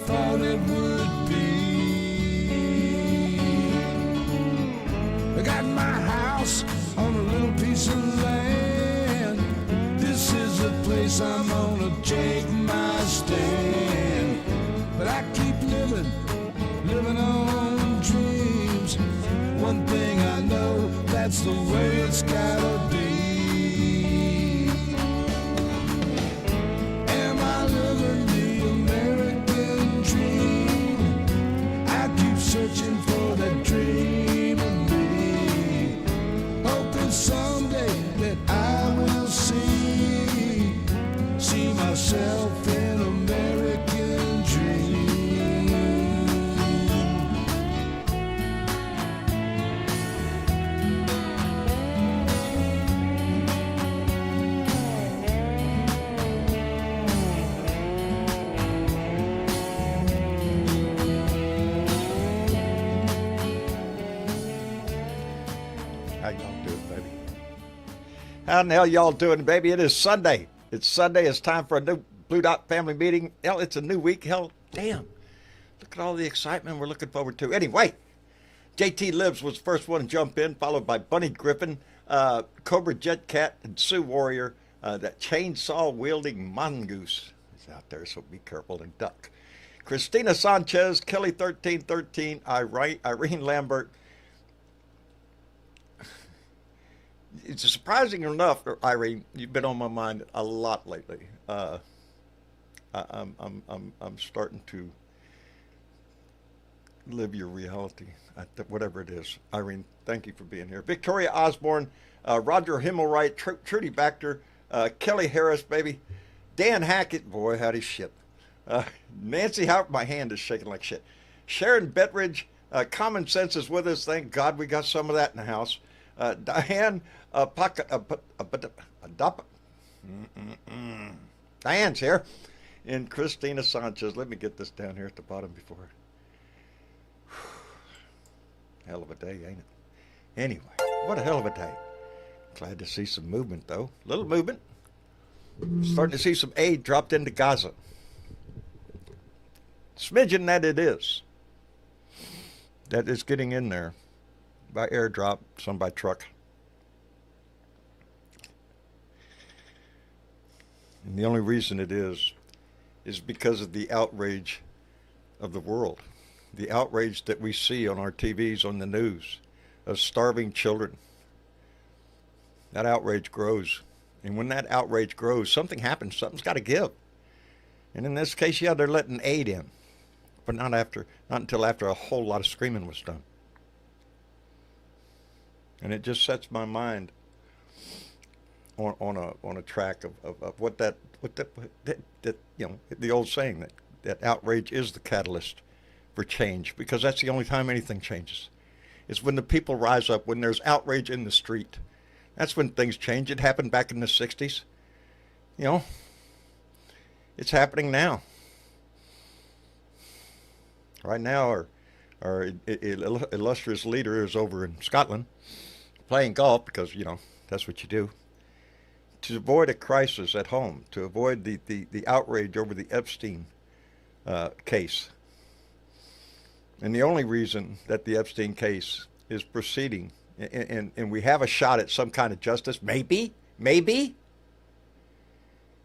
thought it would be. I got my house on a little piece of land. This is the place I'm gonna take my stand. But I keep living on dreams. One thing I know, that's the way it's gotta be. Am I living the American dream? I keep searching for that dream in me, hoping someday that I will see myself in American dream. How y'all doing, baby? How in the hell y'all doing, baby? It is Sunday. It's Sunday. It's time for a new Blue Dot family meeting. Hell, it's a new week. Hell, damn. Look at all the excitement we're looking forward to. Anyway, JT Lives was the first one to jump in, followed by Bunny Griffin, Cobra Jet Cat, and Sue Warrior. That chainsaw-wielding mongoose is out there, so be careful and duck. Christina Sanchez, Kelly 1313, Irene Lambert. It's surprising enough, Irene, you've been on my mind a lot lately. I'm starting to live your reality, whatever it is. Irene, thank you for being here. Victoria Osborne, Roger Himmelwright, Trudy Baxter, Kelly Harris, baby, Dan Hackett, boy, howdy shit. Nancy Howard, my hand is shaking like shit. Sharon Bettridge, Common Sense is with us. Thank God we got some of that in the house. Diane Diane's here. And Christina Sanchez. Let me get this down here at the bottom before. Hell of a day, ain't it? Anyway, what a hell of a day. Glad to see some movement, though. Little movement. Starting to see some aid dropped into Gaza. Smidgen that it is. That is getting in there. By airdrop, some by truck. And the only reason it is because of the outrage of the world. The outrage that we see on our TVs, on the news, of starving children. That outrage grows. And when that outrage grows, something happens. Something's got to give. And in this case, yeah, they're letting aid in. But not until after a whole lot of screaming was done. And it just sets my mind on a track of what that you know, the old saying that outrage is the catalyst for change, because that's the only time anything changes. It's when the people rise up, when there's outrage in the street. That's when things change. It happened back in the 60s. You know, it's happening now. Right now, our illustrious leader is over in Scotland playing golf, because, you know, that's what you do. To avoid a crisis at home, to avoid the outrage over the Epstein case. And the only reason that the Epstein case is proceeding, and we have a shot at some kind of justice, maybe,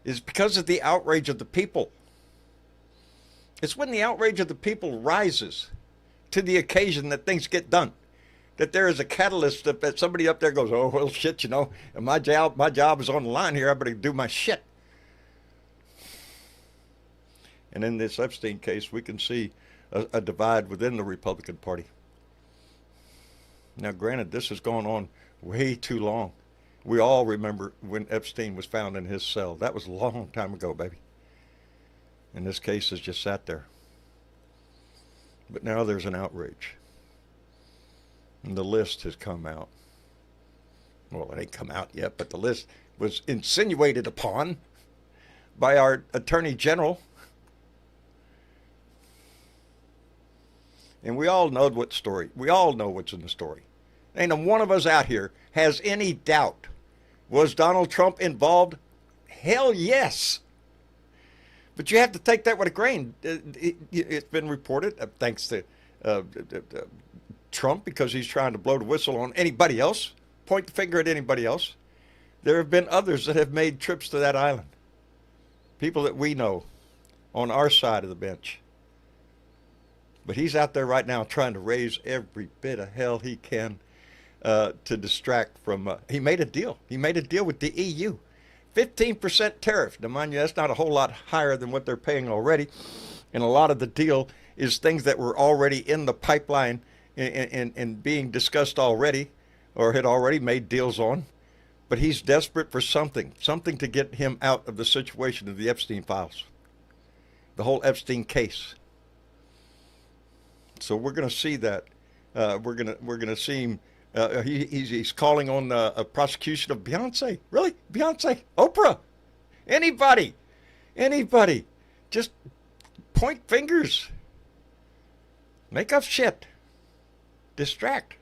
is because of the outrage of the people. It's when the outrage of the people rises to the occasion that things get done. That there is a catalyst, that somebody up there goes, oh, well, shit, you know, my job is on the line here. I better do my shit. And in this Epstein case, we can see a divide within the Republican Party. Now, granted, this has gone on way too long. We all remember when Epstein was found in his cell. That was a long time ago, baby. And this case has just sat there. But now there's an outrage. And the list has come out. Well, it ain't come out yet, but the list was insinuated upon by our Attorney General. And we all know what story. We all know what's in the story. Ain't a one of us out here has any doubt. Was Donald Trump involved? Hell yes. But you have to take that with a grain. It's been reported, thanks to Trump, because he's trying to blow the whistle on anybody else, point the finger at anybody else. There have been others that have made trips to that island. People that we know on our side of the bench. But he's out there right now trying to raise every bit of hell he can to distract from. He made a deal. He made a deal with the EU. 15% tariff. Now, mind you, that's not a whole lot higher than what they're paying already. And a lot of the deal is things that were already in the pipeline and being discussed already, or had already made deals on. But he's desperate for something to get him out of the situation of the Epstein files, the whole Epstein case. So we're going to see that. We're gonna see him. He's calling on a prosecution of Beyonce. Really? Beyonce? Oprah? Anybody? Just point fingers. Make up shit. Distract.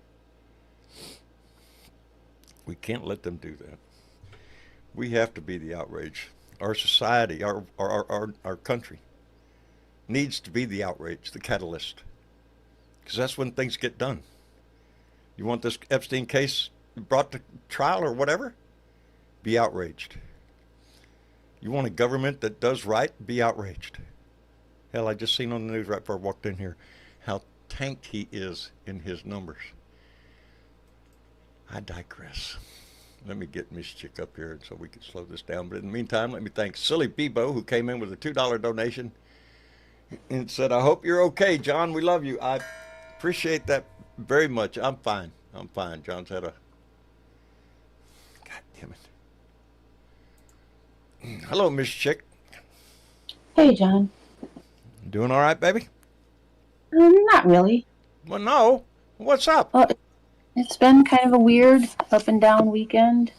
We can't let them do that. We have to be the outrage. Our society, our country needs to be the outrage, the catalyst. Because that's when things get done. You want this Epstein case brought to trial or whatever? Be outraged. You want a government that does right? Be outraged. Hell, I just seen on the news right before I walked in here how tanked he is in his numbers. I digress. Let me get Miss Chick up here so we can slow this down. But in the meantime, let me thank Silly Bebo, who came in with a $2 donation and said, I hope you're okay, John. We love you. I appreciate that very much. I'm fine. John's had a... God damn it. Hello, Miss Chick. Hey, John. Doing all right, baby? Not really. Well, no. What's up? Well, it's been kind of a weird up and down weekend.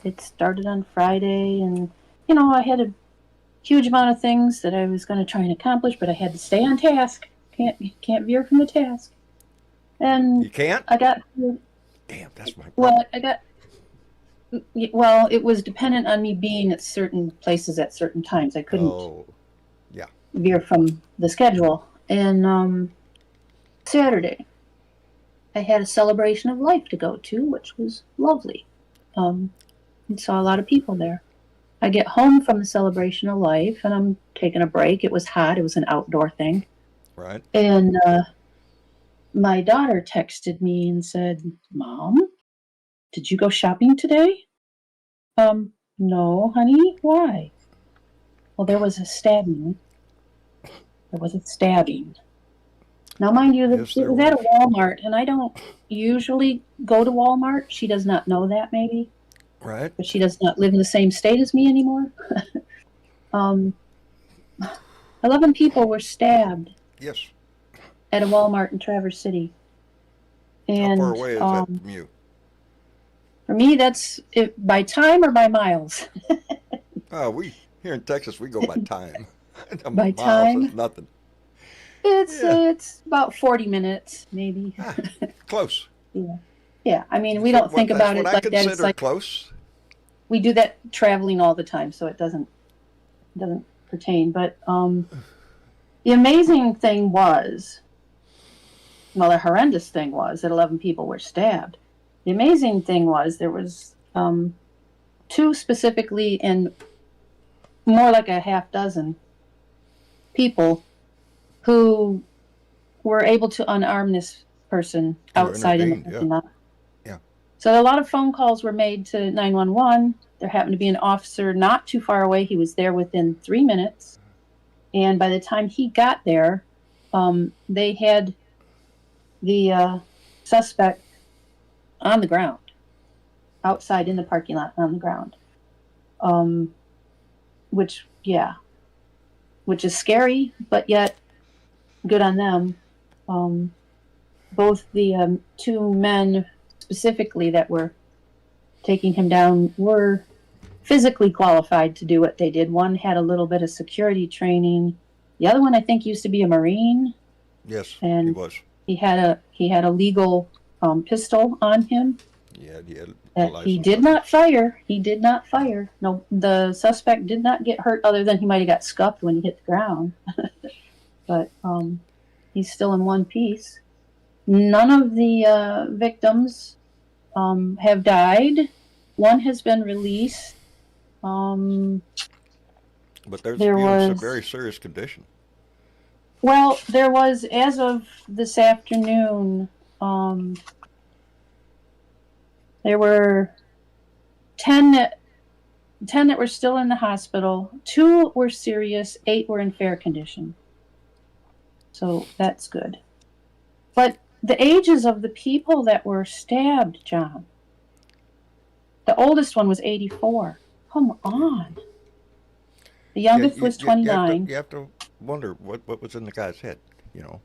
It started on Friday, and, I had a huge amount of things that I was going to try and accomplish, but I had to stay on task. Can't veer from the task. And you can't? I got... Damn, that's my problem. Well, it was dependent on me being at certain places at certain times. I couldn't veer from the schedule. And Saturday, I had a celebration of life to go to, which was lovely. And saw a lot of people there. I get home from the celebration of life, and I'm taking a break. It was hot. It was an outdoor thing. Right. And my daughter texted me and said, Mom, did you go shopping today? No, honey. Why? Well, there was a stabbing. Now, mind you, it was at a Walmart, and I don't usually go to Walmart. She does not know that, maybe. Right. But she does not live in the same state as me anymore. 11 people were stabbed. Yes. At a Walmart in Traverse City. And, how far away is that from you? For me, that's by time or by miles. We here in Texas, we go by time. By time? Is nothing. It's about 40 minutes, maybe. Close. Yeah. I mean, we don't think about it like that. It's like close. We do that traveling all the time, so it doesn't pertain. But the amazing thing was, well, the horrendous thing was that 11 people were stabbed. The amazing thing was there was 2 specifically, and more like a half dozen people who were able to unarm this person outside in the parking lot. Yeah. So a lot of phone calls were made to 911. There happened to be an officer not too far away. He was there within 3 minutes. And by the time he got there, they had the suspect on the ground, outside in the parking lot on the ground. Which is scary, but yet good on them. Both the 2 men specifically that were taking him down were physically qualified to do what they did. One had a little bit of security training. The other one, I think, used to be a Marine. Yes, and he was. He had a legal pistol on him. Yeah, he had a That he license did plate. not fire. He did not fire. No, the suspect did not get hurt, other than he might have got scuffed when he hit the ground. But he's still in one piece. None of the victims have died. One has been released. But there's a There few in some was, very serious condition. well, there was, as of this afternoon, there were 10 that were still in the hospital. 2 were serious, 8 were in fair condition. So that's good. But the ages of the people that were stabbed, John. The oldest one was 84. Come on. The youngest was 29. You have to wonder what was in the guy's head, you know.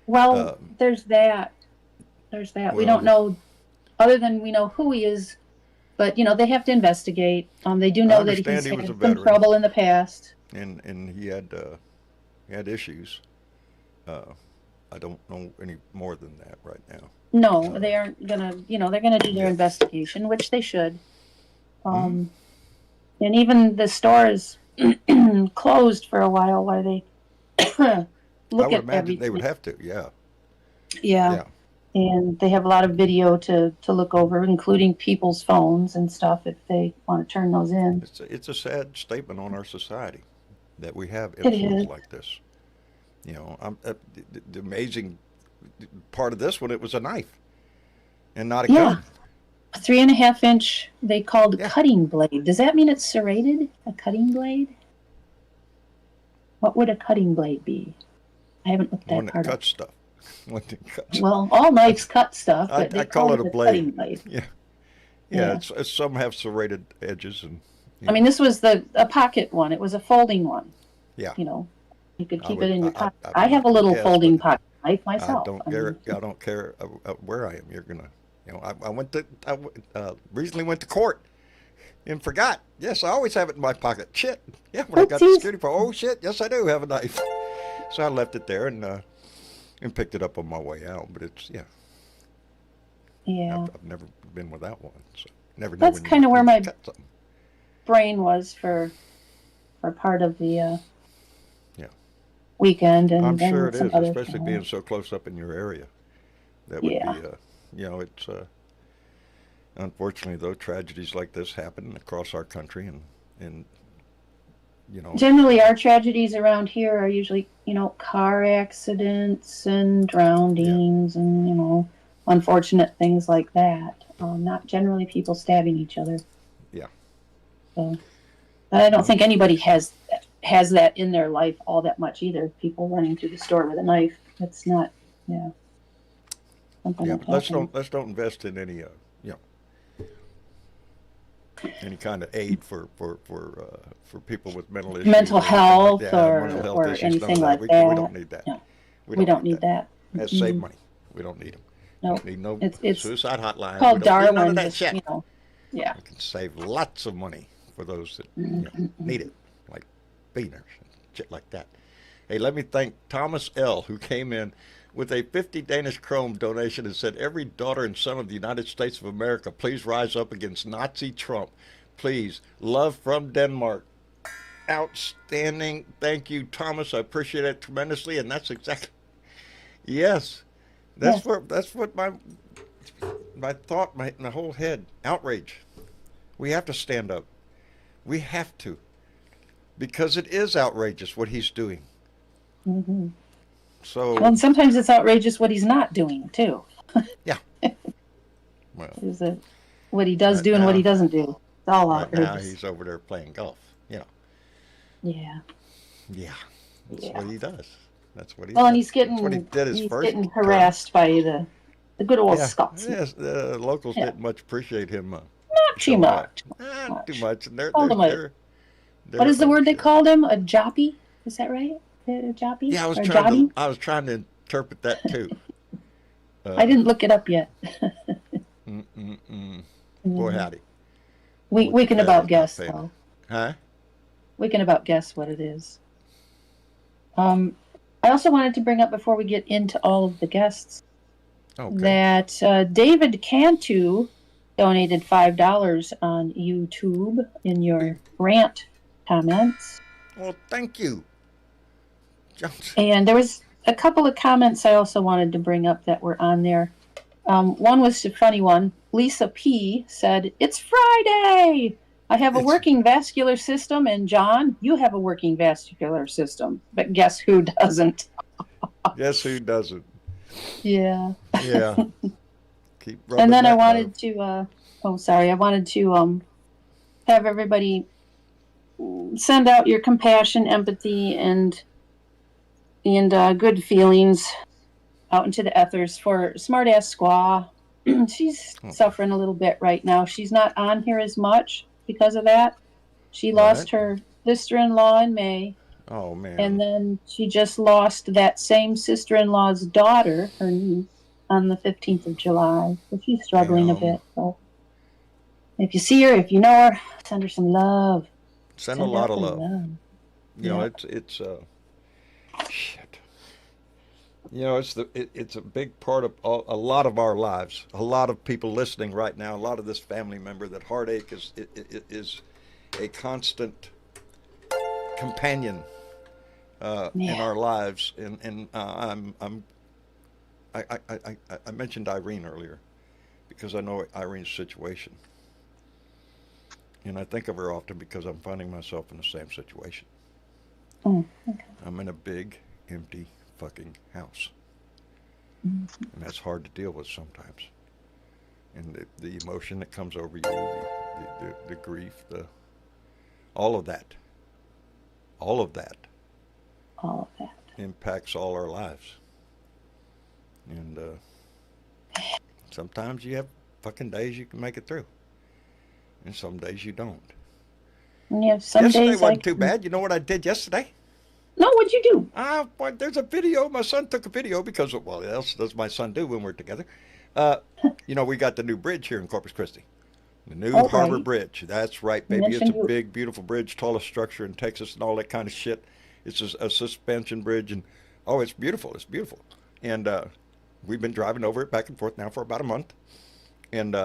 Well, there's that. There's that. We don't know, other than we know who he is. But, they have to investigate. They do know that he's understand he had was a some veteran. trouble in the past. And he had issues. I don't know any more than that right now. No, they aren't gonna, they're gonna do their investigation, which they should. And even the store is closed for a while they look I would at imagine everything. they would have to, yeah. Yeah. And they have a lot of video to look over, including people's phones and stuff if they want to turn those in. It's a sad statement on our society that we have It influence is. like this. The amazing part of this one, it was a knife and not a Yeah. gun. A 3.5-inch, they called Yeah. cutting blade. Does that mean it's serrated? A cutting blade? What would a cutting blade be? I haven't looked One that that part up. cuts stuff. One that cuts. Well, all knives cut stuff, I but they call it a cutting blade. blade. Yeah. Yeah. Some have serrated edges and. I mean, this was a pocket one. It was a folding one. Yeah. You could I keep would- it in your I- pocket. I- I have a little yes, folding but pocket knife I myself. don't care. I don't care where I am. You're gonna. I recently went to court and forgot. Yes, I always have it in my pocket. Shit. Yeah, when I got the Oopsies. security for. Oh shit. Yes, I do have a knife. So I left it there and picked it up on my way out. But it's Yeah. I've never been without one. So never know. That's when you kinda where need to my cut something. Brain was for part of the Yeah. weekend, and I'm then sure it some is, other especially being so close up in your area. That would Yeah. be, it's unfortunately though tragedies like this happen across our country, and Generally, our tragedies around here are usually, car accidents and drownings and, unfortunate things like that. Not generally people stabbing each other. Yeah. So, I don't think anybody has that in their life all that much either. People running through the store with a knife. It's not, something Yeah, that but let's happens. don't invest in any kind of aid for people with mental issues, Mental or anything health like that. or- Mental health or issues, none of anything that. like We that. don't need that. No. We don't need that. That's save Mm-mm. money. We don't need them. No. Don't need no It's suicide hotline. called We don't need none Darwin. of that Just, shit. Yeah. We can save lots of money for those that need it, like beaners and shit like that. Hey, let me thank Thomas L., who came in with a 50 Danish krone donation and said, every daughter and son of the United States of America, please rise up against Nazi Trump. Please. Love from Denmark. Outstanding. Thank you, Thomas. I appreciate it tremendously. And that's exactly, yes. That's what my thought, my whole head. Outrage. We have to stand up. We have to. Because it is outrageous what he's doing. Mm-hmm. So, Well, and sometimes it's outrageous what he's not doing too. yeah. Well, What he does Right do and what now- he doesn't do. It's all right now outrageous. he's over there playing golf. Yeah. Yeah. That's Yeah. what he does. That's what he Well, does. and he's That's what he did his first getting term. harassed by the good old Scots. Yes, the locals Yeah. didn't much appreciate him. Not too showing up. much. Not too much. And Called him what is the word they called him? A joppy? Is that right? A joppy? Yeah, Or a jobby? I was trying to interpret that too. I didn't look it up yet. Boy, howdy. We can about guess famous. though. Huh? We can about guess what it is. I also wanted to bring up before we get into all of the guests Okay. that David Cantu donated $5 on YouTube in your rant comments. Well, thank you. Jones. And there was a couple of comments I also wanted to bring up that were on there. One was a funny one. Lisa P. said, "It's Friday! I have a working vascular system, and John, you have a working vascular system. But guess who doesn't?" Guess who doesn't? Yeah. Yeah. Keep rubbing And then I that wanted nerve. to, I wanted to have everybody send out your compassion, empathy, and good feelings out into the ethers for Smartass Squaw. She's suffering a little bit right now. She's not on here as much because of that. She lost her sister-in-law in May. Oh, man. And then she just lost that same sister-in-law's daughter, her niece, on the 15th of July. So she's struggling a bit. So if you see her, if you know her, send her some love. Send a lot of love. You know, it's shit. You know, it's a big part of a lot of our lives. A lot of people listening right now. A lot of this family member. That heartache is a constant companion in our lives. And I mentioned Irene earlier because I know Irene's situation, and I think of her often because I'm finding myself in the same situation. Oh, okay. I'm in a big, empty fucking house. Mm-hmm. And that's hard to deal with sometimes. And the emotion that comes over you, the grief, all of that impacts all our lives. And sometimes you have fucking days you can make it through. And some days you don't. Yeah, some yesterday days wasn't too bad. You know what I did yesterday? No, what'd you do? Boy, there's a video. My son took a video because, well, what else does my son do when we're together? You know, we got the new bridge here in Corpus Christi. The new Harbor Bridge. That's right, baby. It's a big, beautiful bridge, tallest structure in Texas and all that kind of shit. It's a suspension bridge, and, oh, it's beautiful. It's beautiful. And we've been driving over it back and forth now for about a month. And,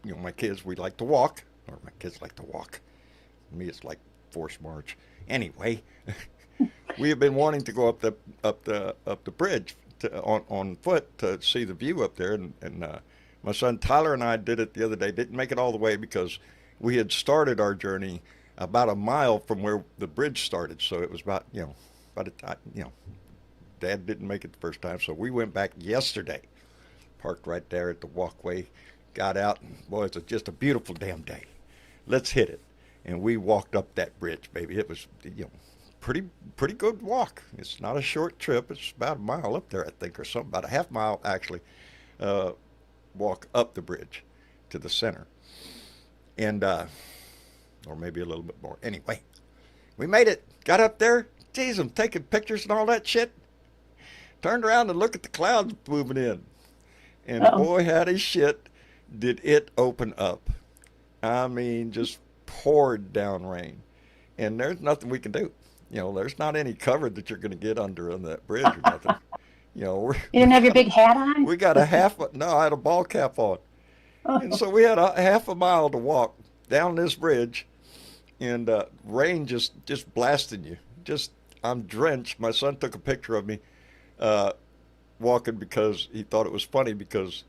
you know, my kids, we like to walk. Or my kids like to walk. Me, it's like forced march. Anyway, we have been wanting to go up the bridge on foot to see the view up there, and my son Tyler and I did it the other day. Didn't make it all the way because we had started our journey about a mile from where the bridge started. So it was about Dad didn't make it the first time, so we went back yesterday. Parked right there at the walkway, got out, and boy, it's just a beautiful damn day. Let's hit it. And we walked up that bridge, baby. It was, you know, pretty good walk. It's not a short trip. It's about a mile up there, I think, or something. About a half mile, actually, walk up the bridge to the center. And, or maybe a little bit more. Anyway, we made it. Got up there. Geez, I'm taking pictures and all that shit. Turned around and looked at the clouds moving in. And boy, howdy shit, did it open up. I mean, just poured down rain, and there's nothing we can do. You know, there's not any cover that you're going to get under on that bridge or nothing. You know, you didn't have your big hat on? We got I had a ball cap on. And so we had a half a mile to walk down this bridge, and rain just blasting you. I'm drenched. My son took a picture of me walking because he thought it was funny because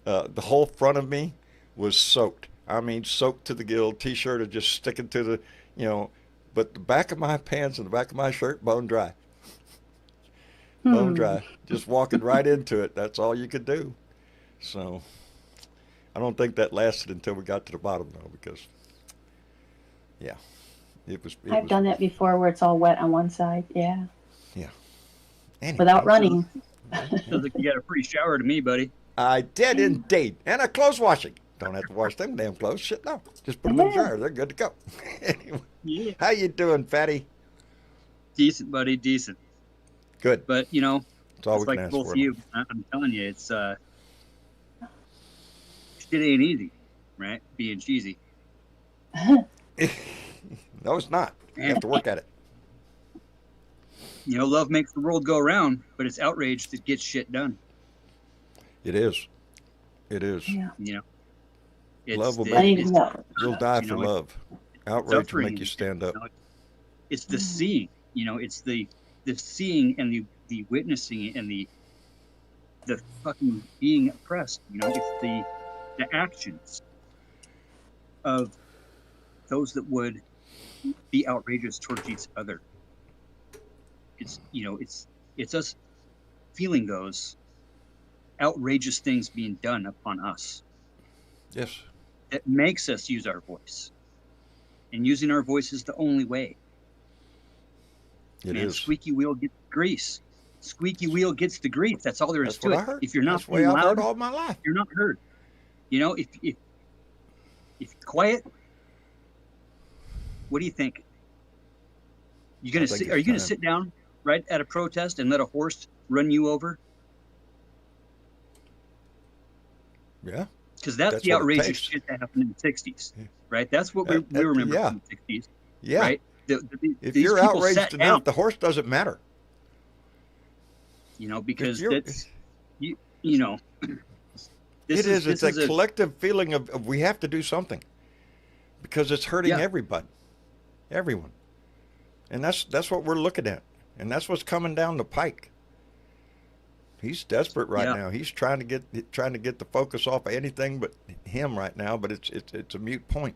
the whole front of me was soaked. I mean, soaked to the gill, T-shirt is just sticking to the, you know, but the back of my pants and the back of my shirt, bone dry. Bone dry. Just walking right into it. That's all you could do. So, I don't think that lasted until we got to the bottom, though, because, yeah, I've done that before where it's all wet on one side, yeah. Yeah. Anyway, without running. Sounds like you got a free shower to me, buddy. I did indeed. And a clothes washing. Don't have to wash them damn clothes. Shit, no. Just put them in the dryer. They're good to go. Anyway, yeah. How you doing, fatty? Decent, buddy. Decent. Good. But, you know, it's all it's we can like ask both for. of you. I'm telling you, it's shit ain't easy, right? Being cheesy. No, it's not. You have to work at it. You know, love makes the world go round, but it's outrage that gets shit done. It is. It is. Yeah. You know, it's Love will the, I make need you. to know. You'll die you for know, love. Outrage will suffering. make you stand up. You know, it's the seeing. You know, it's the seeing and the witnessing and the fucking being oppressed. You know, it's the actions of those that would be outrageous towards each other. It's, you know, it's us feeling those outrageous things being done upon us Yes. that makes us use our voice, and using our voice is the only way. It Man, is. squeaky wheel gets grease. Squeaky wheel gets the grease. That's all there is That's to what it. I heard. If you're not That's the way being I've heard loud, all my life. you're not heard. You know, if you're quiet, what do you think? You I gonna think sit? it's Are you gonna time. sit down right at a protest and let a horse run you over? Yeah. Because that's That's the what it outrageous takes. shit that happened in the '60s, Yeah. right? That's what we remember Yeah. from the '60s, Yeah. right? If These you're people outraged sat enough, down, the horse doesn't matter. you know, If because you're, that's you know. it is. It's This a is collective feeling of we have to do something because it's hurting Yeah. everybody, everyone, and that's what we're looking at, and that's what's coming down the pike. He's desperate right Yeah. now. He's trying to get the focus off of anything but him right now. But it's a mute point.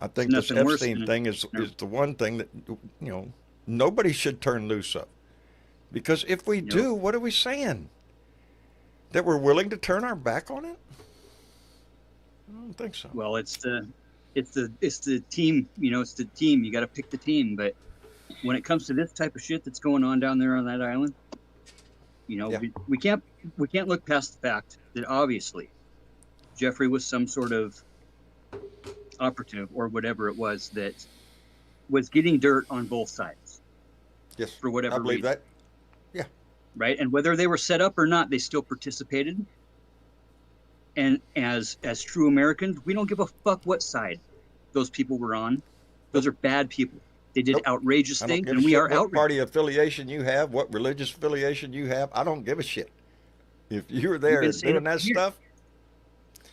I think this nothing worse Epstein than- thing is the one thing that nobody should turn loose of, because if we Nope. do, what are we saying? That we're willing to turn our back on it? I don't think so. Well, it's the team. You know, it's the team. You got to pick the team. But when it comes to this type of shit that's going on down there on that island, you know, Yeah. we can't look past the fact that obviously Jeffrey was some sort of operative or whatever it was that was getting dirt on both sides, Yes, for whatever I believe reason. that. Yeah, right? And whether they were set up or not, they still participated. And as true Americans, we don't give a fuck what side those people were on. Those are bad people. They did Nope. outrageous I don't things, give and a we shit are what outraged. party affiliation you have, what religious affiliation you have. I don't give a shit. If you're there been saying doing it that for years. stuff,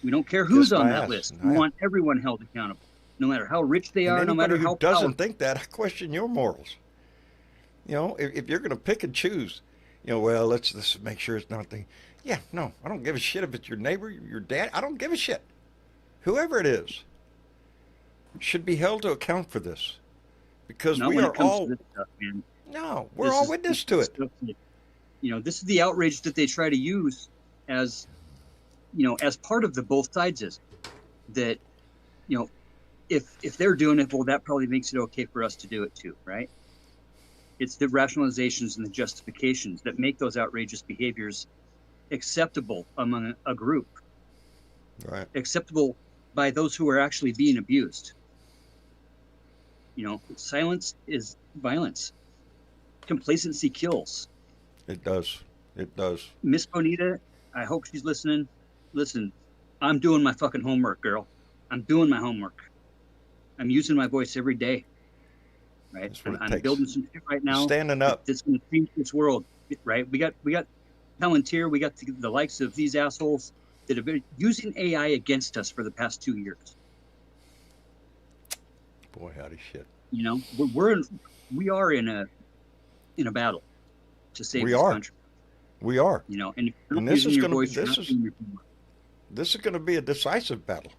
We don't care who's Kiss on my that ass. list. I We am. want everyone held accountable, no matter how rich they and are, no anybody matter who how doesn't powerful. think that, I question your morals. If you're going to pick and choose, well, let's make sure it's not the. Yeah, no, I don't give a shit if it's your neighbor, your dad. I don't give a shit. Whoever it is should be held to account for this, because Not we when are it comes all. to this stuff, man. No, we're This all is- witness this to is it. stuff that, this is the outrage that they try to use as, as part of the both sides is that, if they're doing it, well, that probably makes it okay for us to do it too, right? It's the rationalizations and the justifications that make those outrageous behaviors acceptable among a group, Right. acceptable by those who are actually being abused. Silence is violence. Complacency kills. It does. It does. Miss Bonita, I hope she's listening. Listen, I'm doing my fucking homework, girl. I'm doing my homework. I'm using my voice every day. Right? That's what it I'm takes. building some shit right now. Standing up. That's going to change this world, right? We got Palantir. We got the likes of these assholes that have been using AI against us for the past 2 years. Boy, howdy shit. We are in a battle to save We this are. country. We are. And if you're not And this using is your gonna be- voice, you're this not is- doing your homework. This is going to be a decisive battle.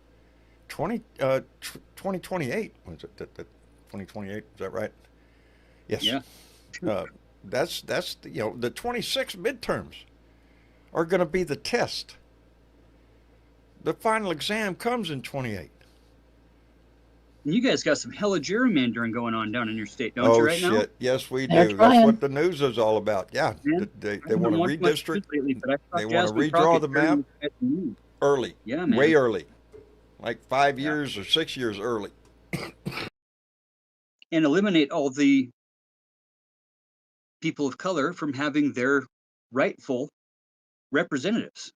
2028 was it? 2028, is that right? Yes. Yeah. That's the 26 midterms are going to be the test. The final exam comes in 28. And you guys got some hella gerrymandering going on down in your state, don't Oh you, right shit! now? Yes, we They're do. That's trying. what the news is all about. Yeah, Man, they I haven't want to watched much redistrict news lately, but I saw they wanna Jasmine redraw Crockett the very map. much at the news. early. Yeah, man. Way early, like 5 Yeah. years or 6 years early. And eliminate all the people of color from having their rightful representatives.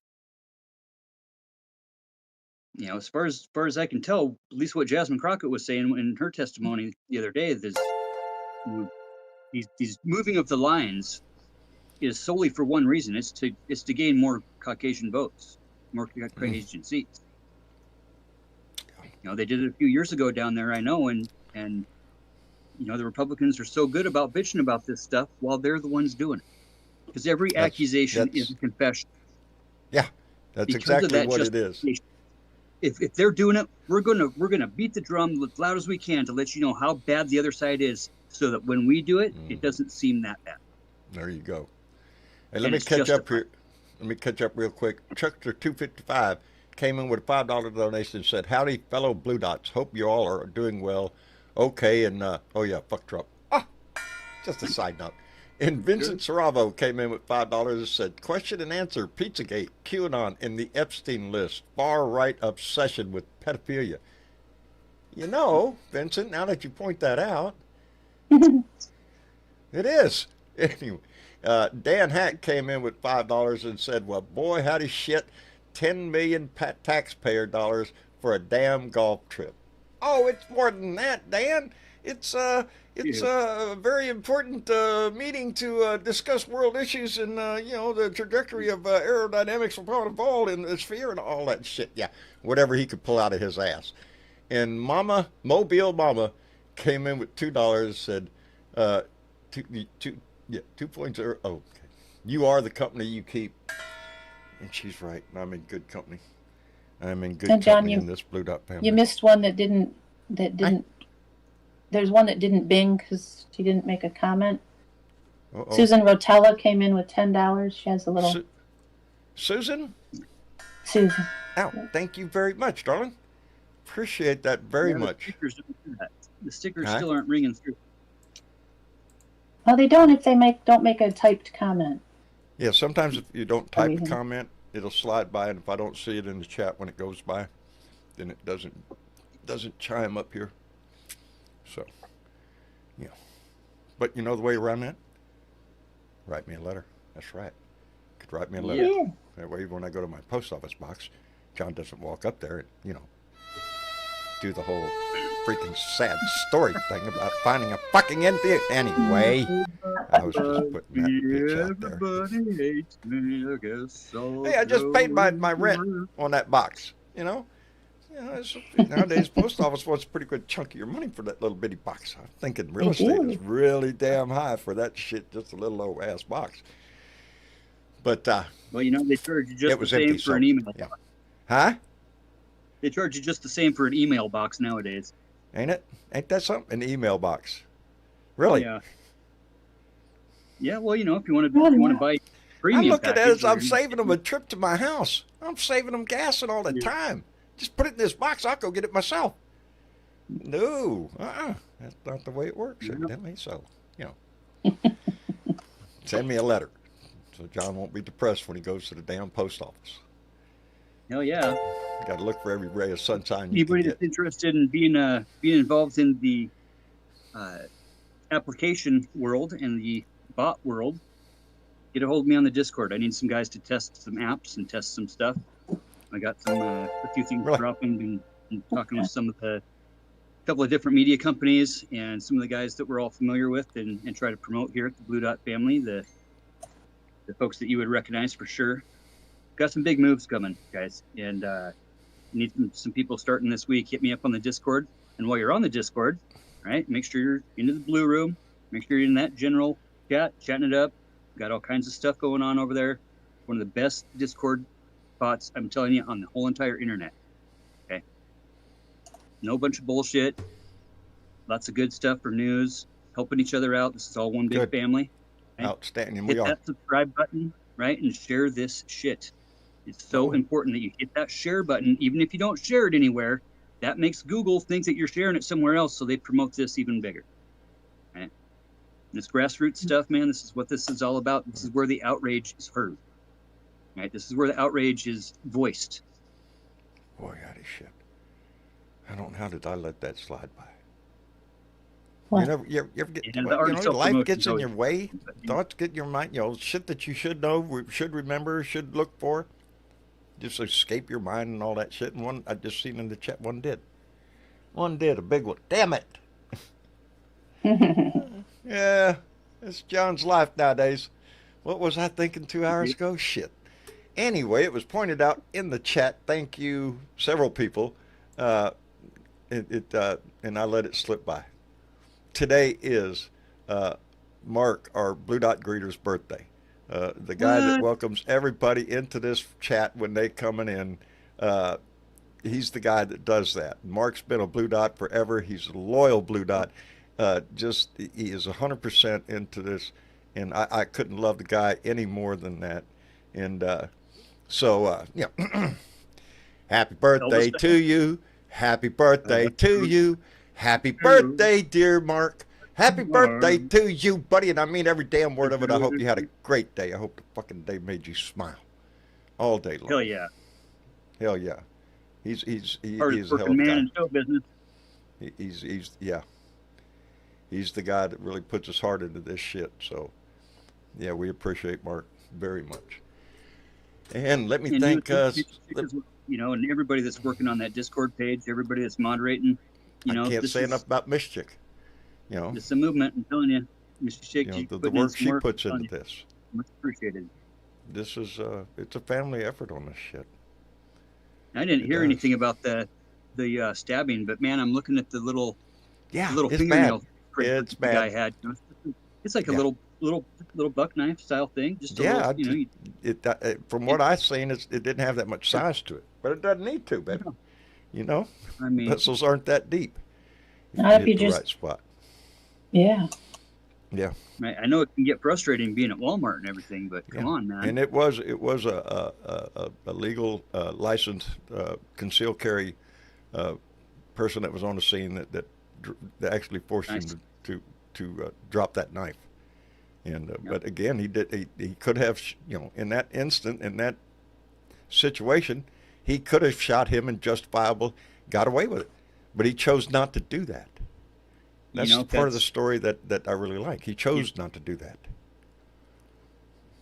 As far as I can tell, at least what Jasmine Crockett was saying in her testimony the other day, is these moving of the lines is solely for one reason. It's to gain more Caucasian votes. Democratic agencies. They did it a few years ago down there, I know, and the Republicans are so good about bitching about this stuff while they're the ones doing it. Because every accusation is a confession. Yeah, that's Because exactly what it is. If they're doing it, we're gonna beat the drum as loud as we can to let you know how bad the other side is, so that when we do it, it doesn't seem that bad. There you go. Hey, let me catch up here. Let me catch up real quick. Chuckster 255 came in with a $5 donation and said, "Howdy, fellow Blue Dots. Hope you all are doing well. Okay, and oh yeah, fuck Trump." Ah, just a side note. And Vincent Saravo came in with $5 and said, "Question and answer, Pizzagate, QAnon, and the Epstein list, far-right obsession with pedophilia." Vincent, now that you point that out, it is. Anyway, Dan Hack came in with $5 and said, "Well, boy, howdy shit, 10 million taxpayer dollars for a damn golf trip." Oh, it's more than that, Dan. It's a very important meeting to discuss world issues and the trajectory of aerodynamics will evolve in the sphere and all that shit. Yeah, whatever he could pull out of his ass. And Mobile Mama came in with $2. Said, 2.0. Oh, okay. You are the company you keep. And she's right. I'm in good company. I'm in good company in this Blue Dot family. You missed one that didn't. There's one that didn't bing because she didn't make a comment. Uh-oh. Susan Rotella came in with $10. She has a little. Susan? Susan. Oh, thank you very much, darling. Appreciate that very much. The stickers still aren't ringing through. Oh, they don't if they don't make a typed comment. Yeah, sometimes if you don't type a comment, it'll slide by, and if I don't see it in the chat when it goes by, then it doesn't chime up here. So, but you know the way around that? Write me a letter. That's right. Could write me a letter. Yeah. That way, when I go to my post office box, John doesn't walk up there and do the whole freaking sad story thing about finding a fucking empty. Anyway, I was just putting that bitch out there. Everybody hates me, I guess. So Hey, I just paid my rent on that box. Nowadays, post office wants a pretty good chunk of your money for that little bitty box. I'm thinking real estate is really damn high for that shit, just a little old ass box. But well, they charge you just the same for an email box. Huh? They charge you just the same for an email box nowadays. Ain't it? Ain't that something? An email box. Really? Yeah. Yeah. Well, if you want to buy premium, I look at it as I'm saving them a trip to my house. I'm saving them gas and all the time. Just put it in this box. I'll go get it myself. No, that's not the way it works, evidently. So, send me a letter so John won't be depressed when he goes to the damn post office. Hell yeah. You got to look for every ray of sunshine. Anybody that's interested in being involved in the application world and the bot world, get a hold of me on the Discord. I need some guys to test some apps and test some stuff. I got a few things dropping and talking with a couple of different media companies and some of the guys that we're all familiar with and try to promote here at the Blue Dot family, the folks that you would recognize for sure. Got some big moves coming, guys, and need some people starting this week. Hit me up on the Discord, and while you're on the Discord, right, make sure you're into the Blue Room. Make sure you're in that general chat, chatting it up. Got all kinds of stuff going on over there. One of the best Discord bots, I'm telling you, on the whole entire internet. Okay, no bunch of bullshit. Lots of good stuff for news, helping each other out. This is all one big family. Right? Outstanding. Hit that subscribe button, right, and share this shit. It's so important that you hit that share button, even if you don't share it anywhere. That makes Google think that you're sharing it somewhere else, so they promote this even bigger. Right? And this grassroots stuff, man, this is what this is all about. This is where the outrage is heard. Right? This is where the outrage is voiced. Boy, howdy shit. How did I let that slide by? What? You ever get, life gets in your way, thoughts get in your mind, shit that you should know, should remember, should look for. Just escape your mind and all that shit. And one, I just seen in the chat, one did. One did, a big one. Damn it. Yeah, it's John's life nowadays. What was I thinking 2 hours ago? Shit. Anyway, it was pointed out in the chat. Thank you, several people. And I let it slip by. Today is Mark, our Blue Dot Greeter's birthday. The guy that welcomes everybody into this chat when they coming in. He's the guy that does that. Mark's been a Blue Dot forever. He's a loyal Blue Dot. He is 100% into this, and I couldn't love the guy any more than that. And happy birthday to you. Happy birthday to you. Happy birthday, dear Mark. Happy birthday to you, buddy. And I mean every damn word of it. I hope you had a great day. I hope the fucking day made you smile all day long. Hell yeah. Hell yeah. He's a Hardest hell of a working man guy. in show business. He's the guy that really puts his heart into this shit. So, yeah, we appreciate Mark very much. And let me thank and everybody that's working on that Discord page, everybody that's moderating. I can't say enough about Miss Chick. It's a movement. I'm telling you, Mr. Shake, the work she puts into this. Much appreciated. This is it's a family effort on this shit. I didn't hear anything about the stabbing, but man, I'm looking at the little fingernail print It's the guy had. It's like a little buck knife style thing. Just from what I've seen, it didn't have that much size to it, but it doesn't need to, baby. I mean, pencils aren't that deep. Not if you hit the just right spot. Yeah. Yeah. I know it can get frustrating being at Walmart and everything, but come on, man. And it was a legal licensed concealed carry person that was on the scene that actually forced him to drop that knife. And but again, he could have, in that instant, in that situation, he could have shot him and justifiable got away with it, but he chose not to do that. That's part of the story that I really like. He chose not to do that.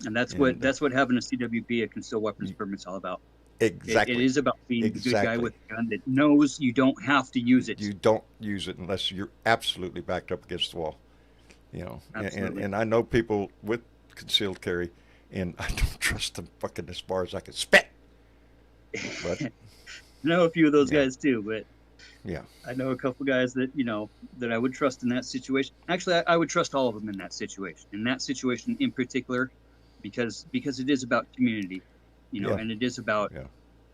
And that's what having a CWP, a concealed weapons permit, is all about. Exactly. It is about being the good guy with a gun that knows you don't have to use it. You don't use it unless you're absolutely backed up against the wall. And I know people with concealed carry, and I don't trust them fucking as far as I can spit. But I know a few of those guys too, but yeah, I know a couple guys that that I would trust in that situation. Actually, I would trust all of them in that situation. In that situation in particular, because it is about community, and it is about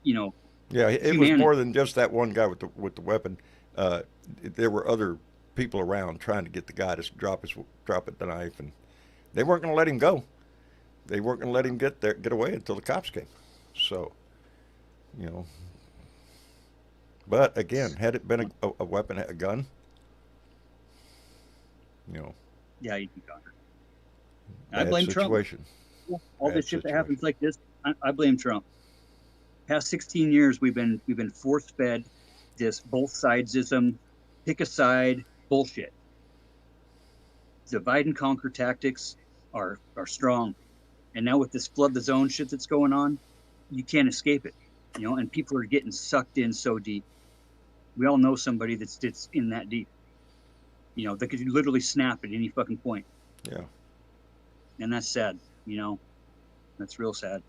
it was more than just that one guy with the weapon. There were other people around trying to get the guy to drop the knife, and they weren't going to let him go. They weren't going to let him get away until the cops came. So, but again, had it been a weapon, a gun, yeah, you'd be gone. I blame situation. Trump. All this shit that happens like this, I blame Trump. Past 16 years, we've been force fed this both sidesism, pick a side bullshit. Divide and conquer tactics are strong, and now with this flood the zone shit that's going on, you can't escape it. And people are getting sucked in so deep. We all know somebody that's in that deep. That could literally snap at any fucking point. Yeah. And that's sad. That's real sad.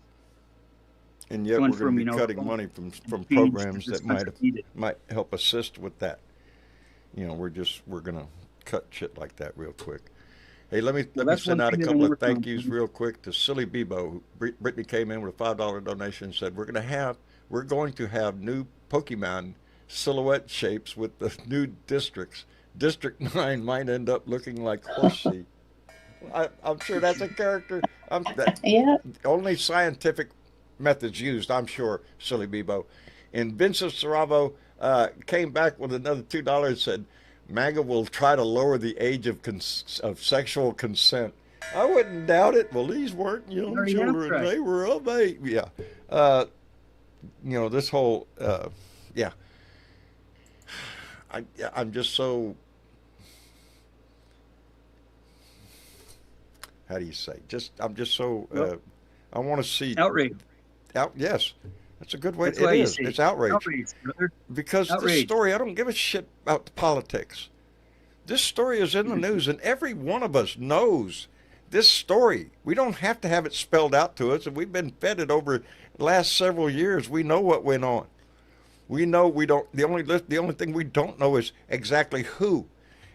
And yet we're going to be cutting money from programs that might help assist with that. We're going to cut shit like that real quick. Hey, let me send out a couple of thank yous real quick to Silly Bebo. Brittany came in with a $5 donation and said we're going to have new Pokemon silhouette shapes with the new districts. District 9 might end up looking like Horsey. I'm sure that's a character. Only scientific methods used, I'm sure, Silly Bebo. And Vincent Saravo came back with another $2 and said, MAGA will try to lower the age of sexual consent. I wouldn't doubt it. Well, these weren't young children. Right. They were of age. Yeah. This whole, I'm just so, how do you say? I'm just so, I want to see. Outrage. Yes. That's a good way. It is. It's outrage. Outrage, brother. Because this story, I don't give a shit about the politics. This story is in the news, and every one of us knows this story, we don't have to have it spelled out to us, and we've been fed it over the last several years. We know what went on. We know we don't. The only thing we don't know is exactly who,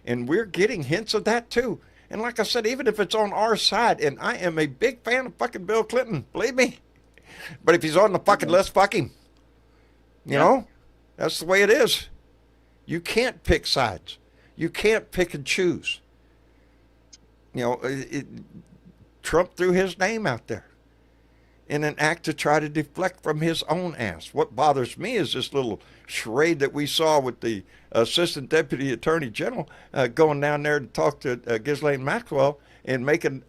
and we're getting hints of that too. And like I said, even if it's on our side, and I am a big fan of fucking Bill Clinton, believe me. But if he's on the fucking list, fuck him. You know, that's the way it is. You can't pick sides. You can't pick and choose. You know, Trump threw his name out there in an act to try to deflect from his own ass. What bothers me is this little charade that we saw with the Assistant Deputy Attorney General going down there to talk to Ghislaine Maxwell and making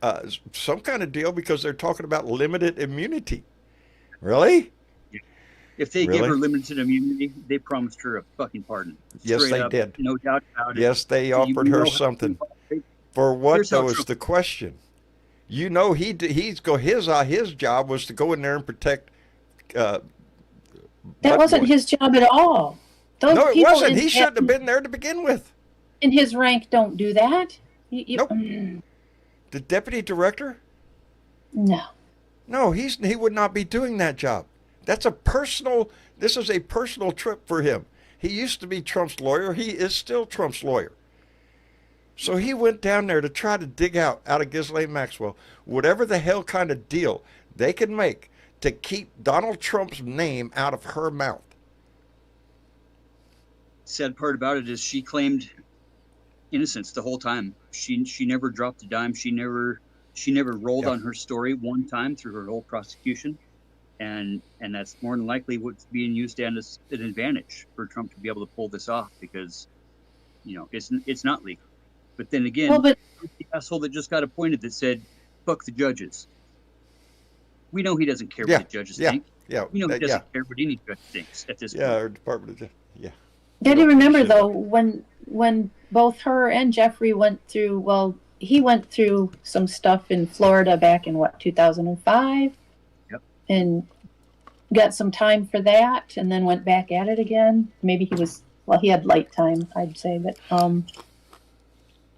some kind of deal because they're talking about limited immunity. Really? If they give her limited immunity, they promised her a fucking pardon. Yes, they did. No doubt about it. Yes, they offered her something. For what, though, is the question. You know, his job was to go in there and protect. That wasn't his job at all. Those no, it people wasn't. He shouldn't have been there to begin with. In his rank, don't do that. Nope. The deputy director? No. No, he would not be doing that job. This is a personal trip for him. He used to be Trump's lawyer. He is still Trump's lawyer. So he went down there to try to dig out of Ghislaine Maxwell whatever the hell kind of deal they could make to keep Donald Trump's name out of her mouth. Sad part about it is she claimed innocence the whole time. She never dropped a dime. She never rolled on her story one time through her whole prosecution. And that's more than likely what's being used as an advantage for Trump to be able to pull this off because, you know, it's not legal. But then again, the asshole that just got appointed that said, fuck the judges. We know he doesn't care what the judges think. Yeah. We know he doesn't care what any judge thinks at this point. Yeah, our Department of Justice. Got to remember, though, when both her and Jeffrey went through, he went through some stuff in Florida back in, 2005? Yep. And got some time for that and then went back at it again. Maybe he had light time, I'd say.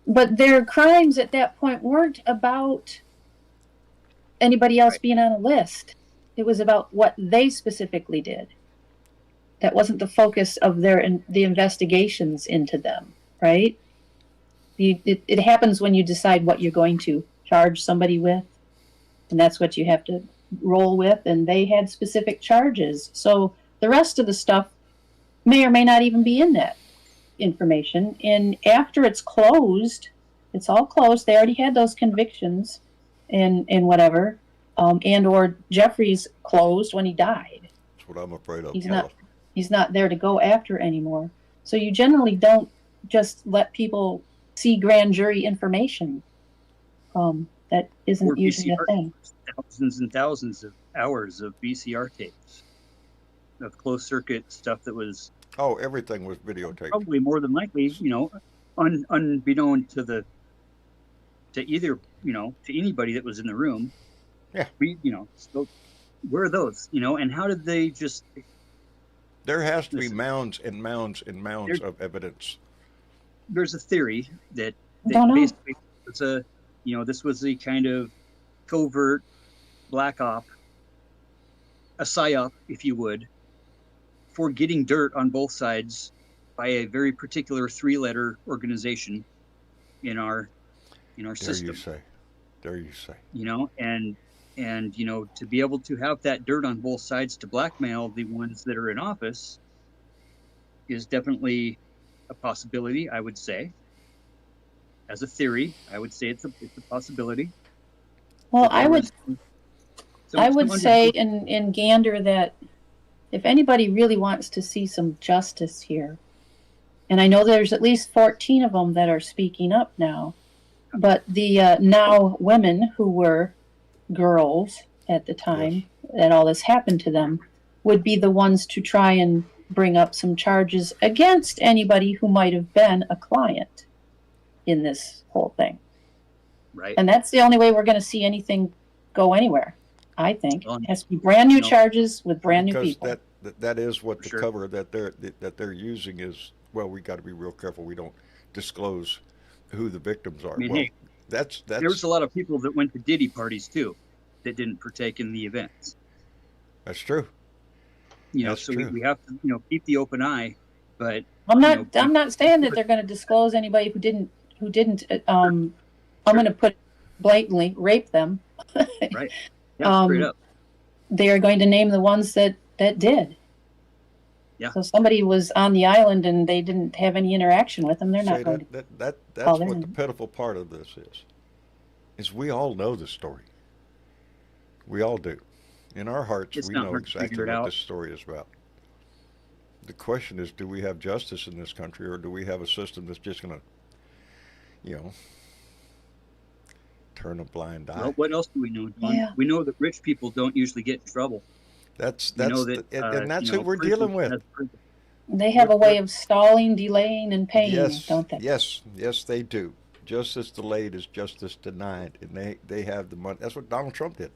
But their crimes at that point weren't about anybody else being on a list. It was about what they specifically did. That wasn't the focus of the investigations into them, right? It happens when you decide what you're going to charge somebody with, and that's what you have to roll with, and they had specific charges. So the rest of the stuff may or may not even be in that information. And after it's closed, it's all closed. They already had those convictions and whatever, and or Jeffrey's closed when he died. That's what I'm afraid of. He's not there to go after anymore. So you generally don't just let people see grand jury information. That isn't usually a thing. Thousands and thousands of hours of VCR tapes of closed circuit stuff that was. Oh, everything was videotaped. Probably more than likely, you know, unbeknown to either, you know, to anybody that was in the room. Yeah. So where are those, you know, and how did they just. There has to be mounds and mounds and mounds of evidence. There's a theory that basically this was a kind of covert black op, a psyop, if you would, for getting dirt on both sides by a very particular 3-letter organization in our system. There you say. You know, and you know, to be able to have that dirt on both sides to blackmail the ones that are in office is definitely a possibility, I would say. As a theory, I would say it's a possibility. Well, I would say in Gander that if anybody really wants to see some justice here, and I know there's at least 14 of them that are speaking up now, but the now women who were girls at the time that all this happened to them would be the ones to try and bring up some charges against anybody who might have been a client in this whole thing. Right. And that's the only way we're going to see anything go anywhere, I think. It has to be brand new charges with brand new people. That is what the cover that they're using is. Well, we got to be real careful. We don't disclose who the victims are. I mean, That's There was a lot of people that went to Diddy parties too, that didn't partake in the events. that's true. You know, That's so true. we have to, keep the open eye. But I'm not. you know, I'm not saying that they're going to disclose anybody who didn't. Who didn't. I'm going to put blatantly rape them. right, yeah, straight up. They are going to name the ones that did. Yeah. So somebody was on the island and they didn't have any interaction with them. They're not See, going to. that's call their what the name. pitiful part of this is we all know the story. We all do. In our hearts, It's we not know hard to exactly figure it what out. this story is about. The question is, do we have justice in this country, or do we have a system that's just going to, turn a blind eye? Well, what else do we know, John? Yeah. We know that rich people don't usually get in trouble. That's We know and that, that's who we're dealing with. They have a way of stalling, delaying, and paying, Yes, don't they? yes, they do. Justice delayed is justice denied, and they have the money. That's what Donald Trump did.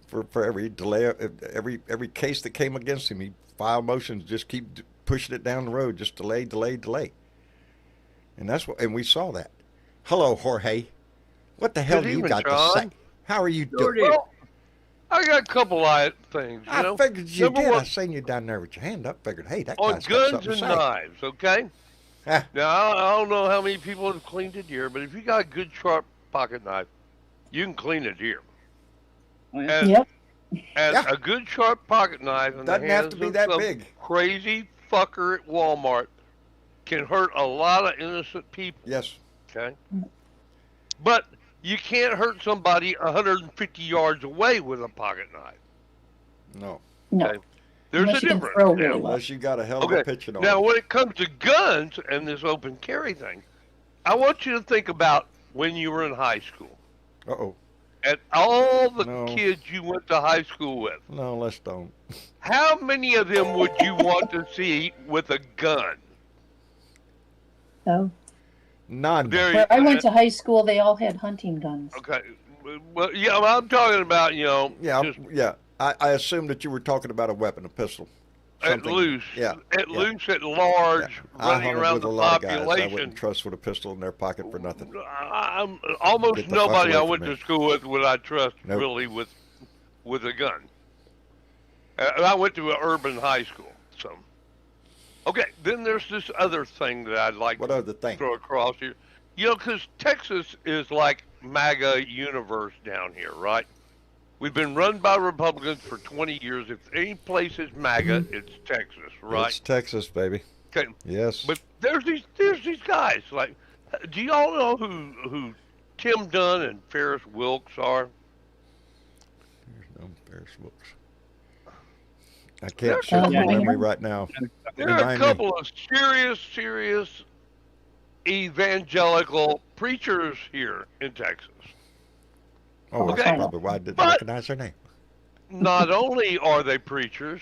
For every delay, every case that came against him, he filed motions, just keep pushing it down the road, just delay, and that's what. And we saw that. Hello, Jorge. What the hell Good do you evening, got John. to say? How are you doing? Well, I got a couple of things, you I know. figured you Number did. one, I seen you down there with your hand up. Figured, hey, that on guy's got guns something and to say. knives, okay? Ah. Now, I don't know how many people have cleaned it here, but if you got a good sharp pocket knife, you can clean it here. Oh, yeah. And, Yep. and Yeah. a good sharp pocket knife in Doesn't the have hands to be of that some big. crazy fucker at Walmart can hurt a lot of innocent people, Yes. okay? But you can't hurt somebody 150 yards away with a pocket knife. No. No. Okay. There's Unless a you can difference. throw now. really well. Unless you got a hell of a Okay. pitching arm. Now, when it comes to guns and this open carry thing, I want you to think about when you were in high school Uh-oh. and all the No. kids you went to high school with. No, let's don't. How many of them would you want to see with a gun? So None. There, where I went to high school, they all had hunting guns. Okay. Well, yeah, I'm talking about, Yeah, just yeah. I assumed that you were talking about a weapon, a pistol. at Something. loose, Yeah. at yeah. loose, at large, Yeah. I running hung around with the a lot of guys I population. wouldn't trust with a pistol in their pocket for nothing. I'm almost Get the fuck nobody I away went from to me. school with would I trust Nope. really with a gun. And I went to an urban high school, so. Okay, then there's this other thing that I'd like What to other thing? throw across here. Because Texas is like MAGA universe down here, right? We've been run by Republicans for 20 years. If any place is MAGA, it's Texas, right? It's Texas, baby. Okay, Yes. but there's these guys. Like, do y'all know who Tim Dunn and Ferris Wilks are? There's no Ferris Wilks. I They're can't shut my couple- memory right now. There are a Remind me. couple of serious evangelical preachers here in Texas. Oh, that's Okay. probably why I didn't But- recognize their name. Not only are they preachers,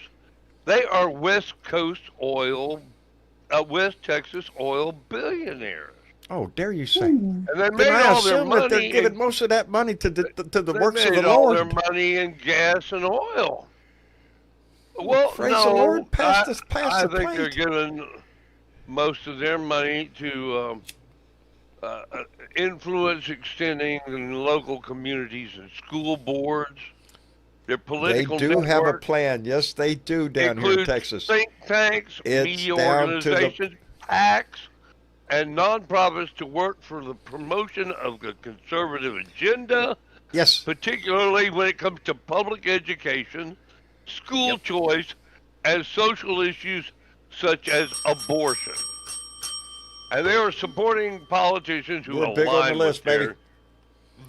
they are West Texas oil billionaires. Oh, dare you say? And they Then made I all their assume that they're money giving in, most of that money to the they works of the made all Lord. their money in gas and oil. Well, Praise no, the Lord, pass I the think they're plate. giving most of their money to influence extending in local communities and school boards. Their They political do have a network plan. Yes, they do down here in includes Texas. think tanks, It's media down to the- organizations, PACs, and nonprofits to work for the promotion of the conservative agenda, Yes. particularly when it comes to public education, school choice, and social issues such as abortion. And they are supporting politicians who We're big on the align list, with baby. their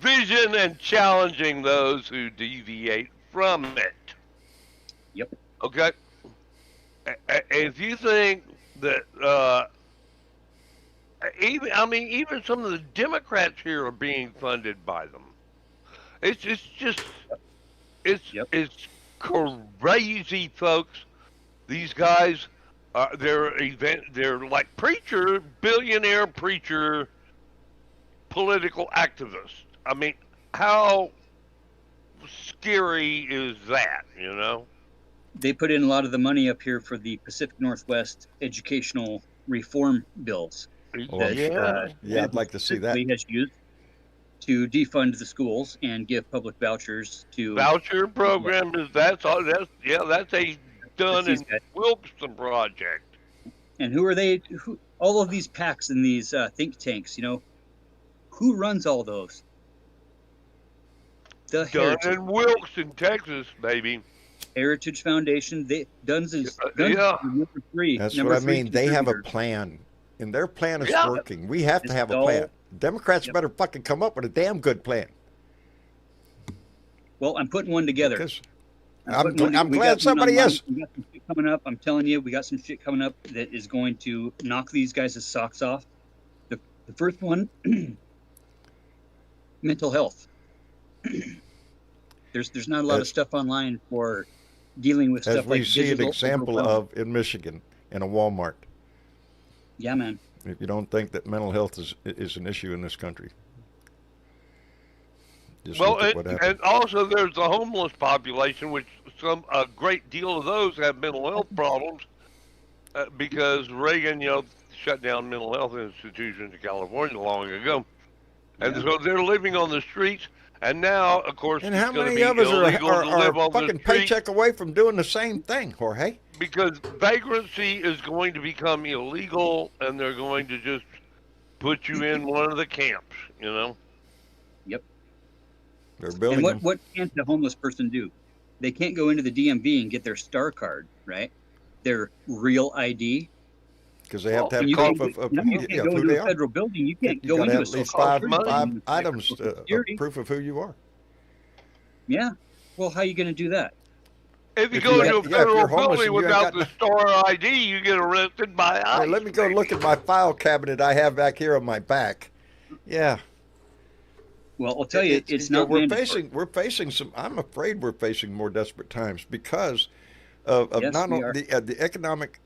vision and challenging those who deviate from it. Yep. Okay? If you think that, even some of the Democrats here are being funded by them. It's Yep. crazy, folks. These guys, they're like billionaire preacher, political activists. I mean, how scary is that, you know? They put in a lot of the money up here for the Pacific Northwest educational reform bills. Oh, that, yeah. Yeah, I'd like to see that. Lee has used. to defund the schools and give public vouchers to Voucher program is that's all. That's a done these and guys. Wilson project. And who are they? Who all of these PACs and these think tanks? You know, who runs all those? The Done Heritage, and Wilkes in Texas, baby. Heritage Foundation. Duns is Yeah. number 3. That's number what I 3 mean. They have a contributor. plan, and their plan is Yeah. working. We have to It's have a all- plan. Democrats Yep. better fucking come up with a damn good plan. Well, I'm putting one together. Because I'm I'm glad somebody is. We got some shit coming up. I'm telling you, we got some shit coming up that is going to knock these guys' socks off. The first one, mental health. There's not a lot of stuff online for dealing with As stuff we like see an digital example overwhelm. of in Michigan, in a Walmart. Yeah, man. If you don't think that mental health is an issue in this country, just Well, look at what happened. and also there's the homeless population, which a great deal of those have mental health problems because Reagan, shut down mental health institutions in California long ago, and Yeah. so they're living on the streets. And now, of course, And it's how going to many be of us illegal to live are on the fucking street paycheck away from doing the same thing, Jorge? because vagrancy is going to become illegal, and they're going to just put you in one of the camps. Yep. They're building And them. what can't the homeless person do? They can't go into the DMV and get their star card, right? Their real ID. Because they have to have And you proof can't, of you can't go who into they a are. federal building. You can't You go got to into have a at least so-called five building. items of Security. proof of who you are. Yeah. Well, how are you going to do that? If you If go you into a have- yeah, if federal you're homeless building and you ain't without got the star ID, you get arrested by ICE. Hey, let me go look at my file cabinet I have back here on my back. Yeah. Well, I'll tell you, it's not mandatory. we're facing some. I'm afraid we're facing more desperate times because of Yes, not we only the economic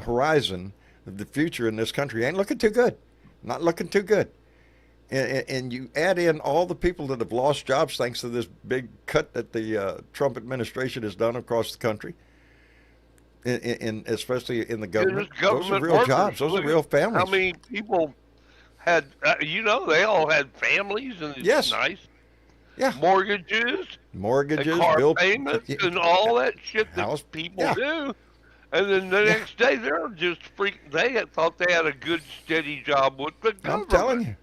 horizon of the future in this country ain't looking too good. Not looking too good. And you add in all the people that have lost jobs thanks to this big cut that the Trump administration has done across the country, in especially in the government. Just Those are government real workers. jobs. Those are Look real at families. How many people had, they all had families, and it's Yes. nice. Yeah. Mortgages, Mortgages, and car bill payments, and all that shit that House- people yeah. do. And then the Yeah. next day, they're just They had thought they had a good, steady job with the government. I'm telling you.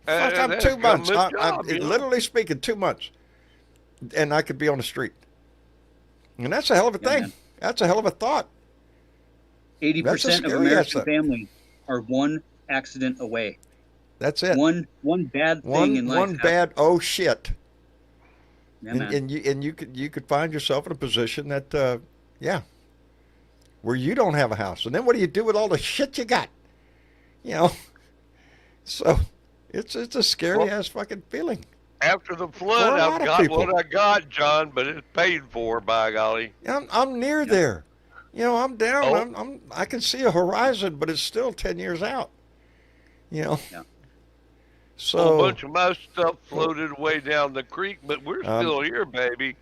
And Fuck, I'm that's 2 months. government I'm job, you know? literally speaking 2 months, and I could be on the street. And that's a hell of a Yeah, thing. man. That's a hell of a thought. 80% of scary American asset. families are one accident away. That's it. One bad thing in life. One bad oh shit. Yeah, man. And you could find yourself in a position that where you don't have a house, and then what do you do with all the shit you got? So it's a scary ass fucking feeling. After the For flood, a lot I've of got people. what I got, John, but it's paid for, by golly. I'm near there. I'm down. Oh. I can see a horizon, but it's still 10 years out. Yeah. So A bunch of my stuff floated way down the creek, but we're still here, baby.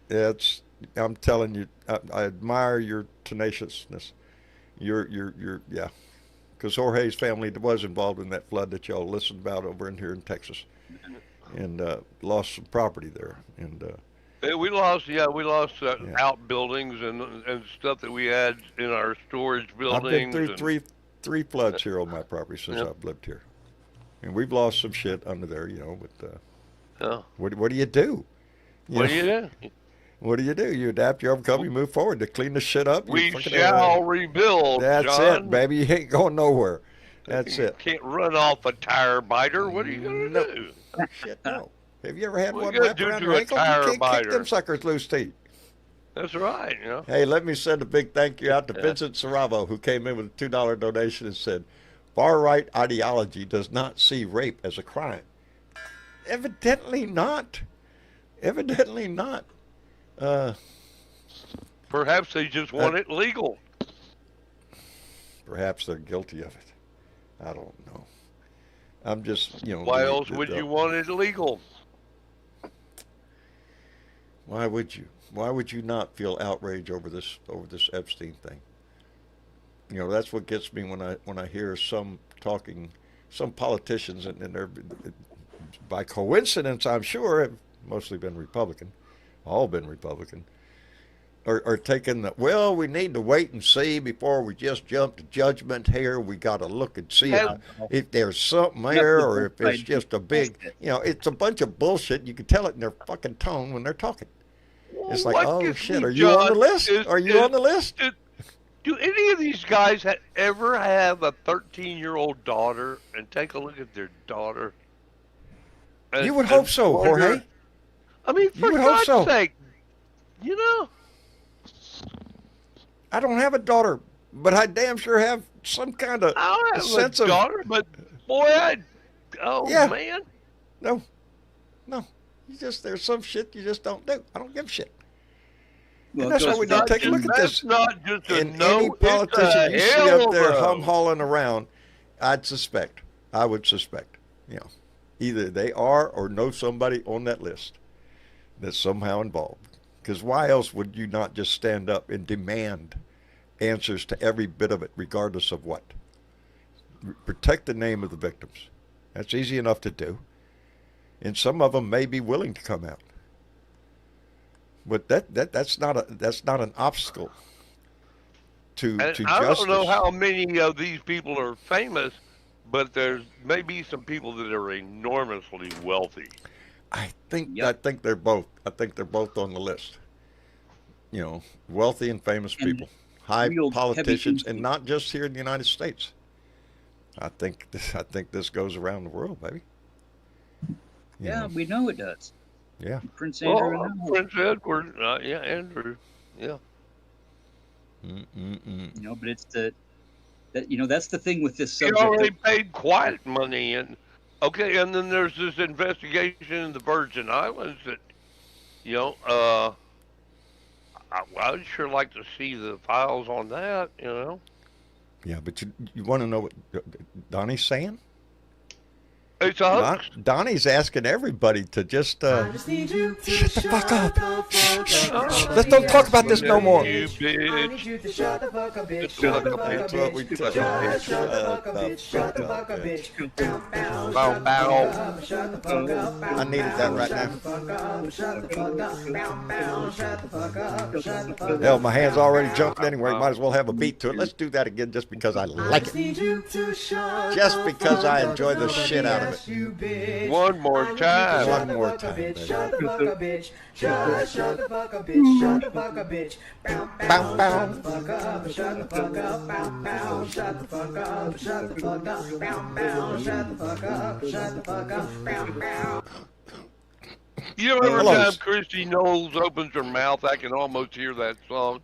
I'm telling you, I admire your tenaciousness. Your because Jorge's family was involved in that flood that y'all listened about over in here in Texas, and lost some property there. And We lost outbuildings and stuff that we had in our storage I've buildings. been through three floods here on my property since Yep. I've lived here, and we've lost some shit under there. But Yeah. what do you do? What do you do? What do you do? You adapt, you overcome, you move forward to clean the shit up. you We fucking, shall rebuild, That's John. it, baby. You ain't going nowhere. That's it. Can't run off a tire biter. What are you going No. to do? Oh, shit, no. Have you ever had What one you gonna wrapped do around to your a ankle? You tire can't kick biter? them suckers loose, Steve. That's right. Hey, let me send a big thank you out to Vincent Saravo, who came in with a $2 donation and said, far-right ideology does not see rape as a crime. Evidently not. Evidently not. Perhaps they just want it legal. Perhaps they're guilty of it. I don't know. I'm just, Why else would you want it legal? Why would you? Why would you not feel outrage over this Epstein thing? That's what gets me when I hear some politicians and they're by coincidence, I'm sure, have mostly been Republican, all been Republican, are taking the, well, we need to wait and see before we just jump to judgment here. We got to look and see if there's something there or if it's just a big, it's a bunch of bullshit. You can tell it in their fucking tone when they're talking. It's like, oh shit, are you on the list? Are you on the list? Do any of these guys ever have a 13-year-old daughter and take a look at their daughter? You would hope so, Jorge. I mean, for God's sake, I don't have a daughter, but I damn sure have some kind of I don't have sense a of daughter, but boy, man. No. There's some shit you just don't do. I don't give a shit. Well, and that's why we need to take a look at this. Not just a and any politician you see up there hum-hauling around, I would suspect, either they are or know somebody on that list that's somehow involved. Because why else would you not just stand up and demand answers to every bit of it, regardless of what? Protect the name of the victims. That's easy enough to do. And some of them may be willing to come out. But that's not an obstacle to justice. I don't know how many of these people are famous, but there's maybe some people that are enormously wealthy. I think they're both. I think they're both on the list. Wealthy and famous people, high politicians, and not just here in the United States. I think this goes around the world, baby. We know it does. Yeah. Prince Andrew. Prince Edward. Andrew. Yeah. But it's that's the thing with this subject. He already paid quiet money, and then there's this investigation in the Virgin Islands that, I'd sure like to see the files on that, Yeah, but you want to know what Donnie's saying? It's a hoax. Donnie's asking everybody to just shut the fuck up. Shh. Let's don't talk about this no more. You bitch. Shut the fuck up, bitch. Shut the fuck up, bitch. Bow, bow. I needed that right now. Hell, my hand's already jumping anyway. Might as well have a beat to it. Let's do that again just because I like it. Just because I enjoy the shit out of it. One more time. One more time, baby. Shut the fuck up, bitch. Shut the fuck up, bitch. Shut the fuck up, bitch. Bow, bow. Shut the fuck up. Bow, bow. Shut the fuck up. Shut the fuck up. Bow, bow. Shut the fuck up. Shut the fuck up. Bow, bow. Every time Christy Knowles opens her mouth, I can almost hear that song.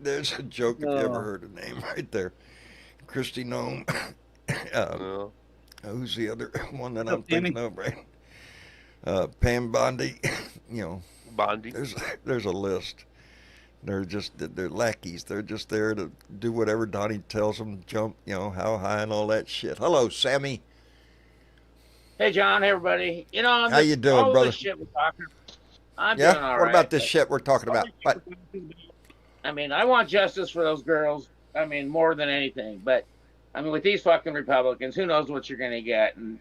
There's a joke if you ever heard a name right there. Christy Nome. Who's the other one that I'm thinking of, right? Pam Bondi. Bondi. There's a list. They're lackeys. They're just there to do whatever Donnie tells them. Jump, how high and all that shit. Hello, Sammy. Hey, John. Hey, everybody. How you doing, brother? This shit we're talking. I'm doing all right. What about this shit we're talking about? What? I mean, I want justice for those girls. I mean, more than anything. But, I mean, with these fucking Republicans, who knows what you're going to get. And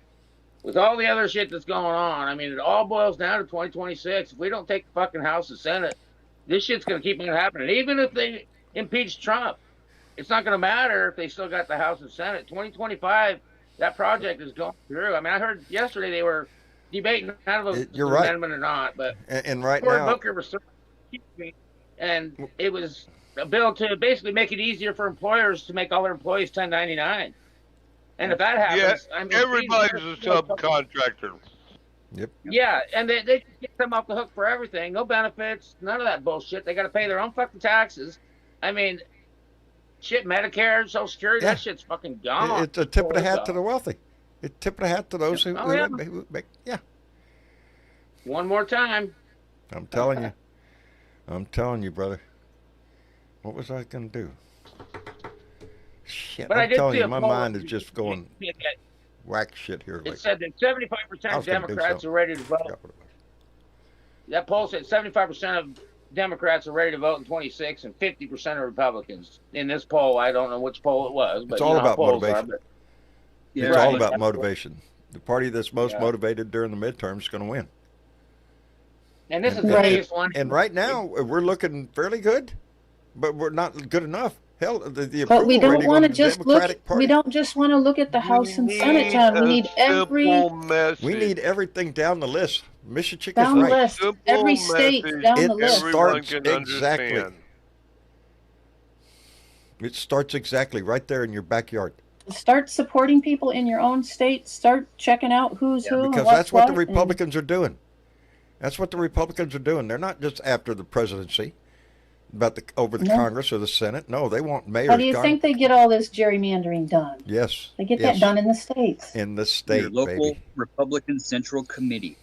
with all the other shit that's going on, I mean, it all boils down to 2026. If we don't take the fucking House and Senate, this shit's going to keep on happening. Even if they impeach Trump, it's not going to matter if they still got the House and Senate. 2025, that project is going through. I mean, I heard yesterday they were debating kind of an amendment or not. But and right Cory now, Booker was and it was a bill to basically make it easier for employers to make all their employees 1099. And if that happens, I mean, everybody's a subcontractor. Yep. Yeah, and they get them off the hook for everything. No benefits, none of that bullshit. They got to pay their own fucking taxes. I mean, shit, Medicare, Social Security, that shit's fucking gone. It's a tip of the hat to the wealthy. It's a tip of the hat to those who make. Yeah. One more time. I'm telling you, brother. What was I going to do? Shit, but I'm telling you, my mind is just going whack shit here. It said that 75% of Democrats are ready to vote. That poll said 75% of Democrats are ready to vote in 26 and 50% of Republicans. In this poll, I don't know which poll it was. But it's all about motivation. Yeah, It's all Right. about motivation. The party that's most Yeah. motivated during the midterms is going to win. And this is And, the Right. biggest one. and right now, we're looking fairly good, but we're not good enough. Hell, the But we approval don't rating want on to the just look. Democratic We Party. don't just want to look at the House and Senate, John. We need every simple message. We need everything down the list. Mission Chick is down the right. list. Simple Every state message down It the list. everyone starts can exactly. understand. It starts exactly right there in your backyard. Start supporting people in your own state. Start checking out who's who and Because what's that's what the what, and- Republicans are doing. That's what the Republicans are doing. They're not just after the presidency, over the No. Congress or the Senate. No, they want mayors. How do you think they get all this gerrymandering done? Yes. They get yes. that done in the states. In the Your state, local baby. Republican Central Committee.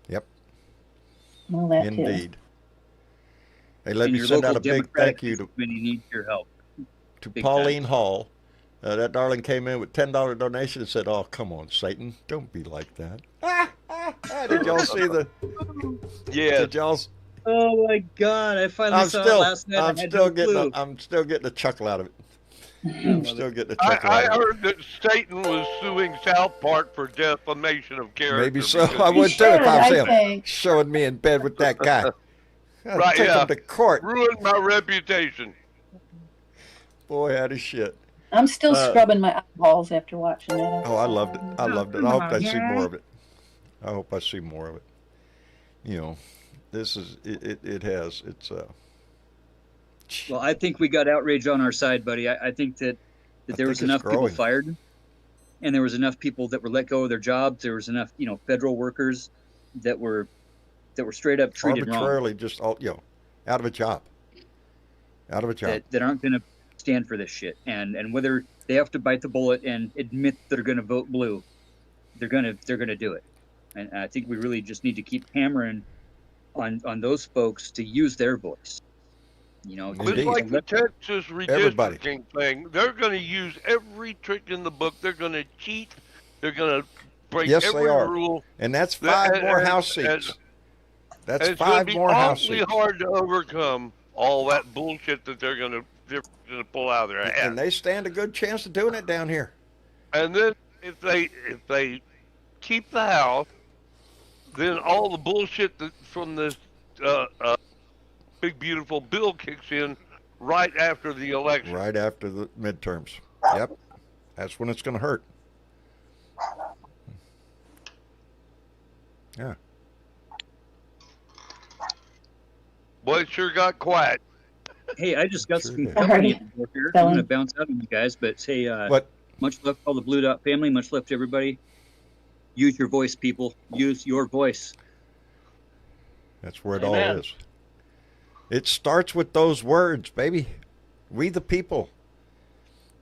Yep. Well, that too. Indeed. Hey, let And me your send local out a big Democratic thank you to committee needs your help. big Pauline time. Hall. That darling came in with $10 donation and said, "Oh, come on, Satan, don't be like that." Did y'all see the? Yeah. Did y'all? Oh my God! I finally I'm saw still, it last night. I'm I had still no getting, clue. I'm still getting a chuckle out of it. I'm still getting a chuckle I out of it. heard that Satan was suing South Park for defamation of character. Maybe so. because I he would too if I was should, I him. think. Showing me in bed with that guy. I'd Right, take yeah. him to court. ruined my reputation. Boy, out of shit. I'm still scrubbing my eyeballs after watching that. Oh, I loved it. I loved it. I hope I see more of it. I hope I see more of it. You know, this is it has it's Well, I think we got outrage on our side, buddy. I think that I there was think it's enough people growing. fired, and there was enough people that were let go of their jobs. There was enough, federal workers that were straight up treated wrong. arbitrarily just all out of a job. Out of a job. That aren't going to stand for this shit. And whether they have to bite the bullet and admit they're going to vote blue, they're going to do it. And I think we really just need to keep hammering on those folks to use their voice. Indeed. It's like the Texas Everybody. redistricting thing. They're going to use every trick in the book. They're going to cheat. They're going to break Yes, they every are. rule. And that's 5 more and- House and- seats. That's And it's going 5 to be more House awfully seats. hard to overcome all that bullshit that they're going to pull out of their ass. And they stand a good chance of doing it down here. And then if they keep the House, then all the bullshit that from this big beautiful bill kicks in right after the election. Right after the midterms. Yep. That's when it's going to hurt. Yeah. Boy, it sure got quiet. Hey, I just got Sure some did. company Sorry. over here. I'm Telling- going to bounce out on you guys, but say But much love to all the Blue Dot family. Much love to everybody. Use your voice, people. Use your voice. that's where it Amen. all is. It starts with those words, baby. We the people.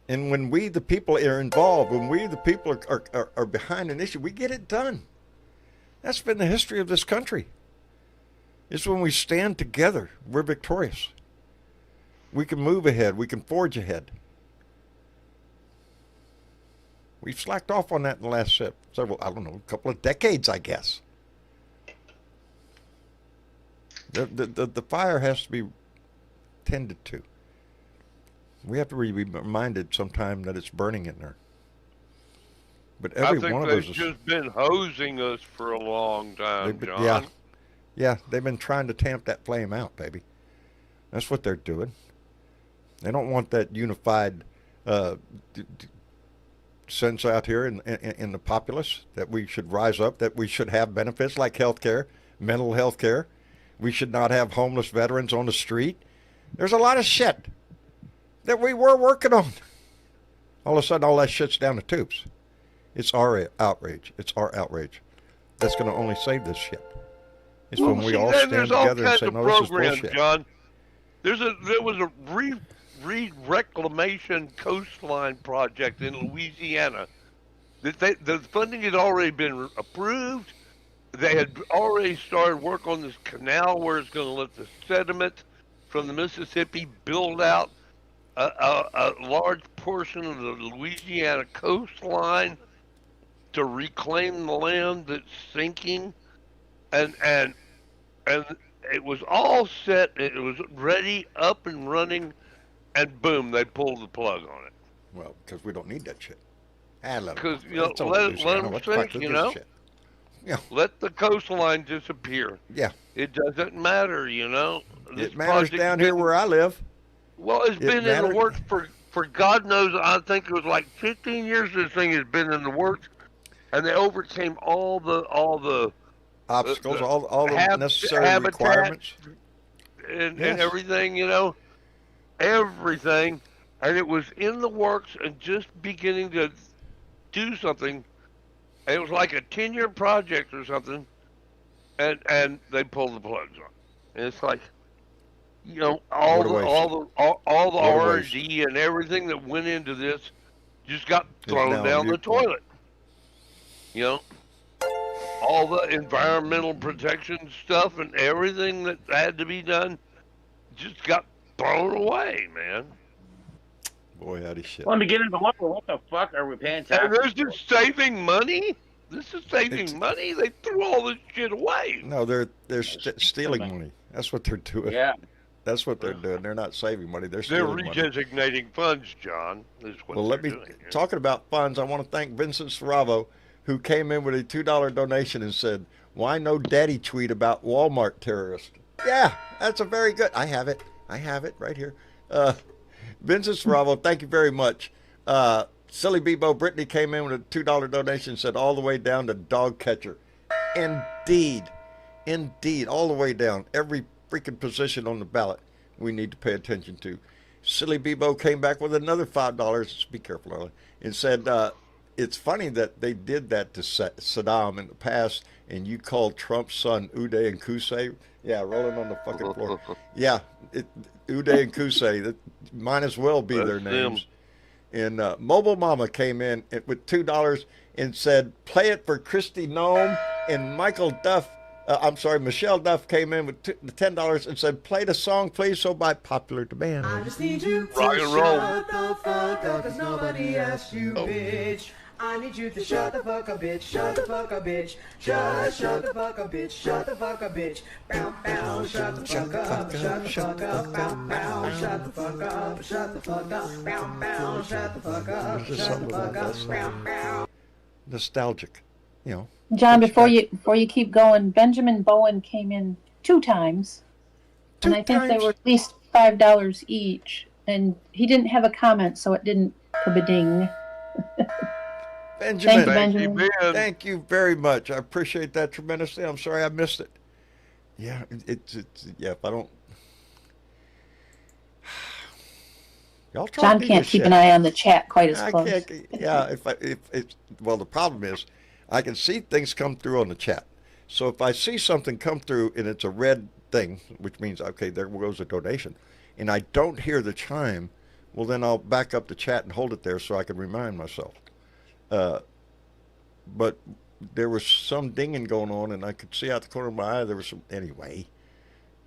And when we the people are involved, when we the people are behind an issue, we get it done. That's been the history of this country. It's when we stand together, we're victorious. We can move ahead. We can forge ahead. We've slacked off on that in the last a couple of decades, I guess. The fire has to be tended to. We have to be reminded sometime that it's burning in there. But I every think one of they've us is, just been hosing us for a long time, They've been- John. yeah, they've been trying to tamp that flame out, baby. That's what they're doing. They don't want that unified sense out here in the populace that we should rise up, that we should have benefits like health care, mental health care. We should not have homeless veterans on the street. There's a lot of shit that we were working on. All of a sudden, all that shit's down the tubes. It's our outrage. It's our outrage. That's going to only save this shit. It's when we See, all then stand there's all together and kinds say, of no, this is programs, bullshit. John. There was a reclamation coastline project in Louisiana. The funding had already been approved. They had already started work on this canal where it's going to let the sediment from the Mississippi build out a large portion of the Louisiana coastline to reclaim the land that's sinking, and it was all set. It was ready, up and running, and boom, they pulled the plug on it. Well, because we don't need that shit. Ah, let 'em. Because, you know, It's old let Louisiana. them What the fuck? sink, Who you gives a know? shit? Yeah. Let the coastline disappear. Yeah. It doesn't matter, you know? This It matters project's down here been- where I live. Well, it's It been in mattered. the works for God knows, I think it was like 15 years this thing has been in the works. And they overcame all the Obstacles, the all the necessary habitat requirements. and Yes. everything, you know? Everything. And it was in the works and just beginning to do something. And it was like a 10-year project or something. And they pulled the plugs on. And it's like, you know, all What a the waste. all the What a R&D and everything that went into this just got Is thrown now a down the moot point. toilet. You know, all the environmental protection stuff and everything that had to be done just got thrown away, man. Boy, howdy shit. Well, to get into lumber, what the fuck are we paying And taxes this for? is saving money. This is saving It's- money. They threw all this shit away. No, they're stealing money. That's what they're doing. Yeah. That's what they're doing. They're not saving money. They're They're stealing money. redesignating funds, John. Is what Well, let they're me, doing. talking about funds, I want to thank Vincent Saravo, who came in with a $2 donation and said, why no daddy tweet about Walmart terrorists? Yeah, that's a very good. I have it right here. Vincent Saravo, thank you very much. Silly Bebo Brittany came in with a $2 donation and said all the way down to dog catcher. Indeed, all the way down. Every freaking position on the ballot we need to pay attention to. Silly Bebo came back with another $5. Just be careful, Arlen, and said, it's funny that they did that to Saddam in the past, and you called Trump's son Uday and Qusay. Yeah, rolling on the fucking floor. Yeah, Uday and Qusay, that might as well be their That's names. And Mobile Mama came in with $2 and said, play it for Christy Nome. And Michael Duff, Michelle Duff came in with $10 and said, play the song, please, so by popular demand. I just need you to Rock and roll. shut the fuck up, 'cause nobody asked you, bitch. I need you to shut the fuck up, bitch. Shut the fuck up, bitch. Shut the fuck up, bitch. Shut the fuck up, bitch. Bow, bow, shut the fuck up. Shut the fuck up. Bow, bow, shut the fuck up. Shut the fuck up. Bow, bow, shut the fuck up. There's Shut something the fuck about up. that Bow, song. bow. Nostalgic, you know. John, before you keep going, Benjamin Bowen came in 2 times, and I think they were at least $5 each, and he didn't have a comment, so it didn't kabading. Benjamin, Thank you, Thank you, Benjamin. Ben. thank you very much. I appreciate that tremendously. I'm sorry I missed it. Yeah, it's yeah. If I don't, y'all try John to do can't this keep shit. an eye on the chat quite as I close. can't. Yeah, if it's well, the problem is I can see things come through on the chat. So if I see something come through and it's a red thing, which means okay, there goes a donation, and I don't hear the chime, well then I'll back up the chat and hold it there so I can remind myself. But there was some dinging going on, and I could see out the corner of my eye there was some. Anyway,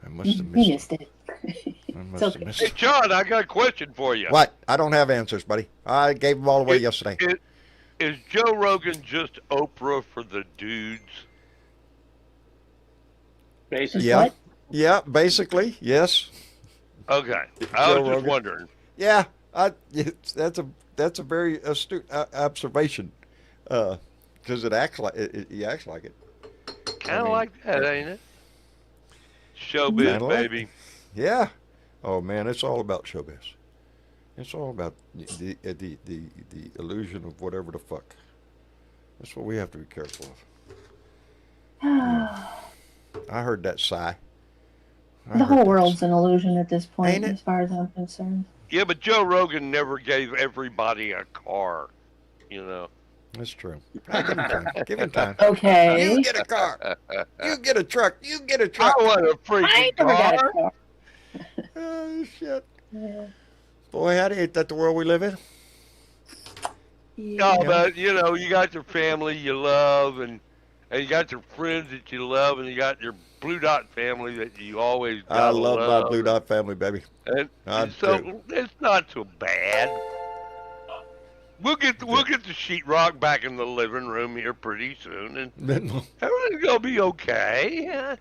I must have He missed it. missed it. I must okay. have missed Hey, it. John, I got a question for you. What? I don't have answers, buddy. I gave them all away yesterday. Is Joe Rogan just Oprah for the dudes? Basically. Yeah. What? Yeah, basically, yes. Okay, Joe I was just Rogan. wondering. Yeah, that's a very astute observation, because it acts like he acts like it. Kind of mean- like that, ain't it? Showbiz, Kinda like baby. Yeah. Oh man, it's all about showbiz. It's all about the illusion of whatever the fuck. That's what we have to be careful of. I heard that sigh. I The heard whole that world's sigh. an illusion at this point, Ain't it? as far as I'm concerned. Yeah, but Joe Rogan never gave everybody a car. You know. That's true. Give him time. Give him time. Okay. You get a car. You get a truck. You get a I truck. want a I freaking never got a car. car. Oh shit. Yeah. Boy, howdy, ain't that the world we live in? No, Yeah. but you know, you got your family you love, and you got your friends that you love, and you got your Blue Dot family that you always I gotta love my Blue Dot family, baby. And I so do. it's not so bad. We'll get the sheetrock back in the living room here pretty soon, and everything's gonna be okay.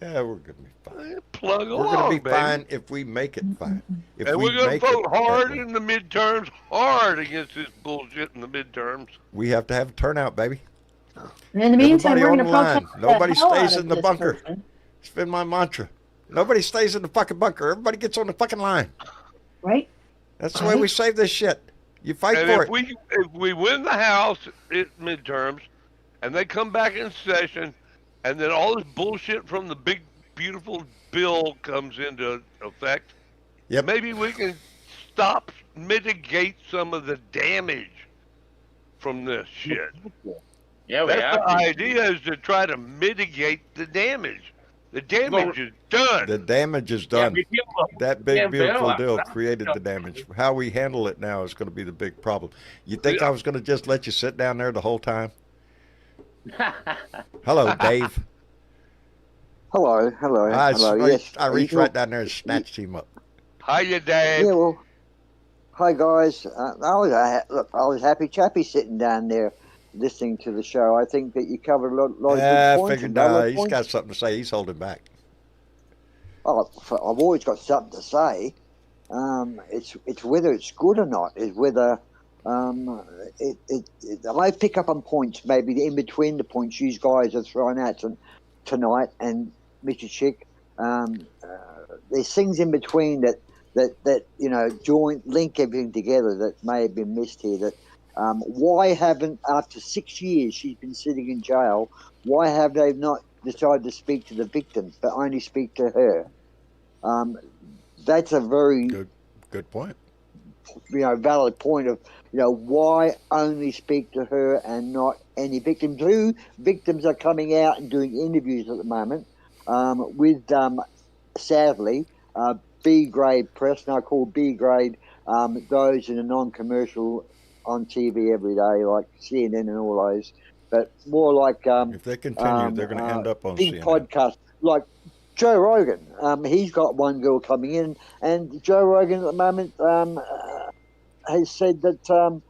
Yeah, we're gonna be fine. Plug We're along, gonna be baby. fine if we make it fine. If And we we're going make to vote it that hard way. in the midterms, hard against this bullshit in the midterms. We have to have a turnout, baby. And in the meantime, Everybody we're on going the to line. protest Nobody the hell stays out in of the this bunker. person. It's been my mantra. Nobody stays in the fucking bunker. Everybody gets on the fucking line. Right? That's the way we save this shit. You fight And for if it. we win the House at midterms, and they come back in session, and then all this bullshit from the big beautiful bill comes into effect, Yep. maybe we can mitigate some of the damage from this shit. Yeah, we That's have the to. idea, is to try to mitigate the damage. The damage is done. The damage is Yeah, done. we feel the That big, damn beautiful bill. deal created the damage. How we handle it now is going to be the big problem. You think I was going to just let you sit down there the whole time? Hello, Dave. Hello. Yes, I reached right down there and snatched him up. Hiya, Dave. Yeah, well, hi guys. Look, I was happy chappy sitting down there listening to the show. I think that you covered a lot of I good points. figured and valid he's points. got something to say. He's holding back. Oh, I've always got something to say. It's whether it's good or not. Is whether I pick up on points maybe in between the points you guys are throwing out tonight, and Mr. Chick. There's things in between that link everything together that may have been missed here. That why haven't, after 6 years she's been sitting in jail, why have they not decided to speak to the victims but only speak to her? That's a very good point. Valid point of why only speak to her and not any victims. Who victims are coming out and doing interviews at the moment with sadly B grade press, and I call B grade those in a non-commercial on TV every day, like CNN and all those, but more like If they continue, they're going to end up on big CNN. podcasts like Joe Rogan. He's got one girl coming in, and Joe Rogan at the moment has said that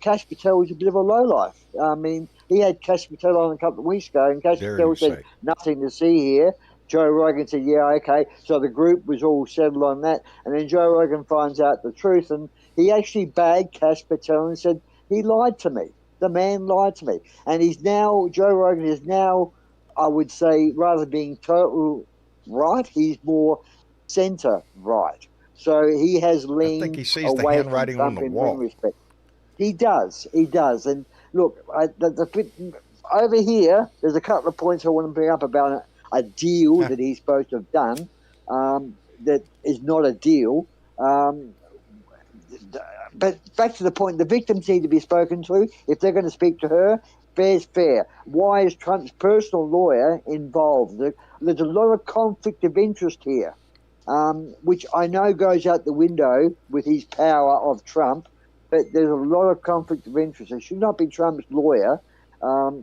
Cash Patel was a bit of a lowlife. I mean, he had Cash Patel on a couple of weeks ago, and Cash Dare Patel you said say. nothing to see here. Joe Rogan said, yeah, okay. So the group was all settled on that. And then Joe Rogan finds out the truth, and he actually bagged Cash Patel and said, he lied to me. The man lied to me. And Joe Rogan is now, I would say, rather than being total right, he's more center right. So he has leaned I think he sees the away handwriting from on Trump the in wall. many respects. He does. And look, over here, there's a couple of points I want to bring up about a deal that he's supposed to have done that is not a deal. But back to the point, the victims need to be spoken to. If they're going to speak to her, fair's fair. Why is Trump's personal lawyer involved? There's a lot of conflict of interest here, which I know goes out the window with his power of Trump, but there's a lot of conflict of interest. It should not be Trump's lawyer.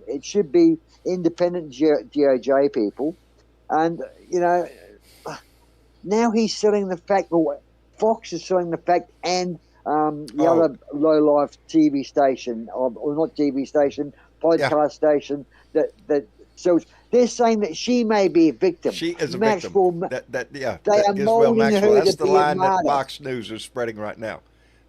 It should be independent DOJ people. And, now he's selling the fact, or Fox is selling the fact, and the other low-life TV station, or not TV station, podcast station that sells. They're saying that she may be a victim. She is a Maxwell, victim. they are Ghislaine molding Maxwell. her That's to the be a line that martyr. Fox News is spreading right now.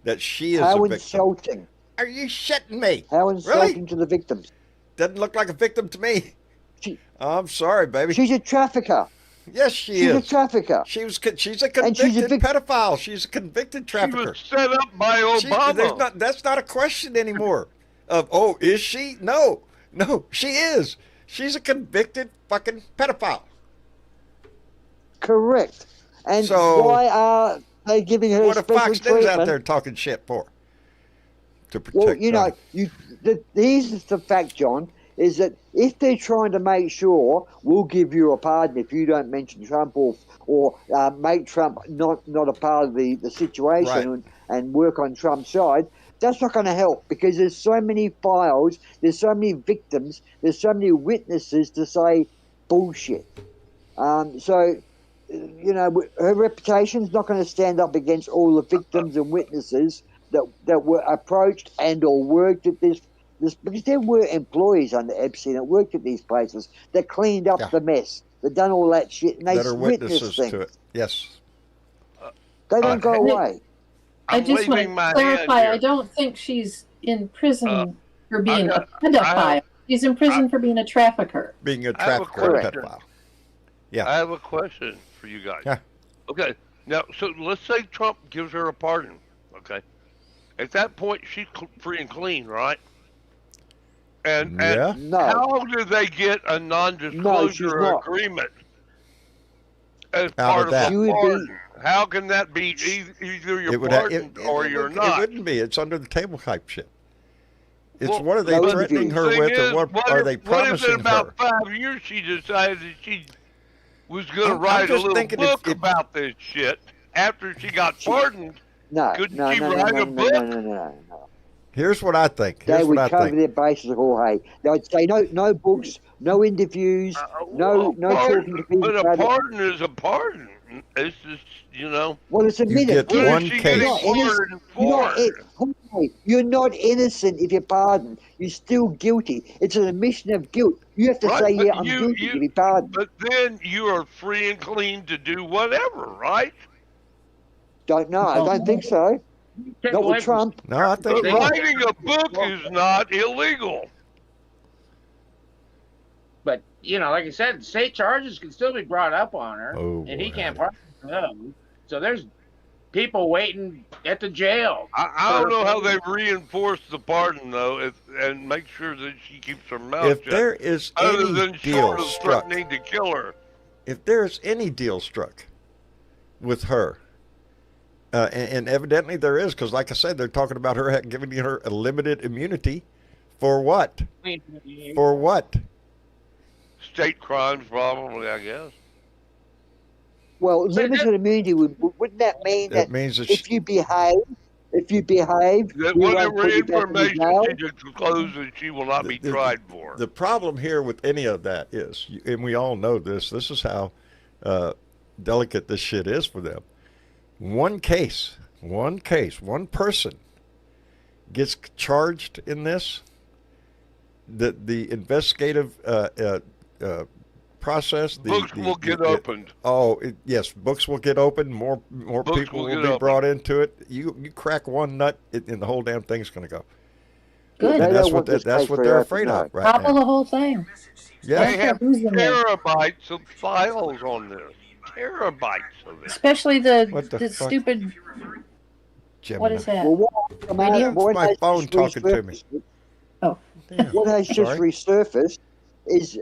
That she is How a victim. insulting. Are you shitting me? How insulting Really? to the victims. Doesn't look like a victim to me. I'm sorry, baby. She's a trafficker. Yes, she's She's a trafficker. She's a And convicted she's a pedophile. She's a convicted She trafficker. was set up by Obama. That's not a question anymore. Of is she? No, she is. She's a convicted fucking pedophile. Correct. And So, why are they giving her What are special Fox News treatment? out there talking shit for? To protect. Well, here's the fact, John, is that if they're trying to make sure we'll give you a pardon if you don't mention Trump or make Trump not a part of the situation Right. and work on Trump's side, that's not going to help because there's so many files, there's so many victims, there's so many witnesses to say bullshit. So, her reputation's not going to stand up against all the victims and witnesses that were approached and or worked at this because there were employees under Epstein that worked at these places that cleaned up Yeah. the mess, that done all that shit, and they That are witnessed witnesses things. to it. Yes. They don't go Hey, away. I I'm just want waving my to hand clarify. here. I don't think she's in prison for being got- a pedophile. She's in prison I- for being a trafficker. Being a I have a trafficker and question. pedophile. Yeah. I have a question for you guys. Yeah. Okay. Now, so let's say Trump gives her a pardon. Okay. At that point, she's free and clean, right? And Yeah. No. how do they get a No, she's non-disclosure not. agreement as Out part of of that. a She would be- pardon? How can that be either you're pardoned or you're It not? wouldn't be. It's under the table type shit. It's Well, what are they no threatening interviews. her Thing with, is, or what are they What if promising in about her? 5 years she decided that she was going to I'm write a just little thinking book if- about this shit after she got pardoned? No, Couldn't no, she no, no, write no, a no, book? no, no, no, no. Here's what I think. They Here's would what I cover think. their bases, Jorge. They would say no books, no interviews, no talking to people But a about it. pardon is a pardon. It's just, Well, it's a You minute. get what one is she case. getting You're not innocent. pardoned for? You're not innocent if you're pardoned. You're still guilty. It's an admission of guilt. You have to Right, say, but yeah, I'm guilty to be pardoned. But then you are free and clean to do whatever, right? Don't know. I don't think so. Take Not away with from- Trump. No, I think But you're right. writing a book is not illegal. But like I said, state charges can still be brought up on her, Oh, and he boy, can't howdy. pardon them. So there's people waiting at the jail. I don't know how they reinforce the pardon though, and make sure that she keeps her mouth If shut. there is Other any than deal short of struck, threatening to kill her. if there's any deal struck with her, and evidently there is, because like I said, they're talking about her giving her a limited immunity. For what? For what? State crimes, probably, I guess. Well, So limited immunity, wouldn't that mean That that means that if you behave, That we whatever won't put you back in the information jail? she discloses, she will not be tried for. the problem here with any of that is, and we all know this is how delicate this shit is for them. One person gets charged in this, the investigative process, Books will get opened. Yes, books will get opened. More Books people will will get be opened. brought into it. You crack one nut, and the whole damn thing's going to go. Good. They And that's don't want this that's case what very they're open, afraid no. of right Topple now. the whole thing. Yeah, They have Who's in there? terabytes of files on this. Terabytes of it. Especially What the the fuck? stupid. Gemini. What is that? Well, what Radio? My has phone just talking to me. resurfaced- Oh, What has just Sorry? resurfaced is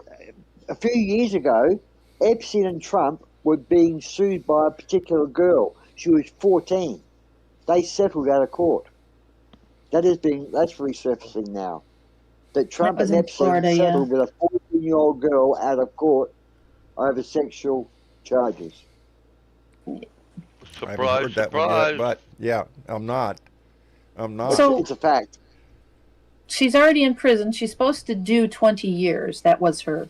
a few years ago, Epstein and Trump were being sued by a particular girl. She was 14. They settled out of court. That's resurfacing now. That Trump was and in Epstein Florida, yeah. settled with a 14-year-old girl out of court over sexual charges. I haven't Surprise, heard that one surprise. yet, but yeah, I'm not. So- It's a fact. she's already in prison. She's supposed to do 20 years. That was her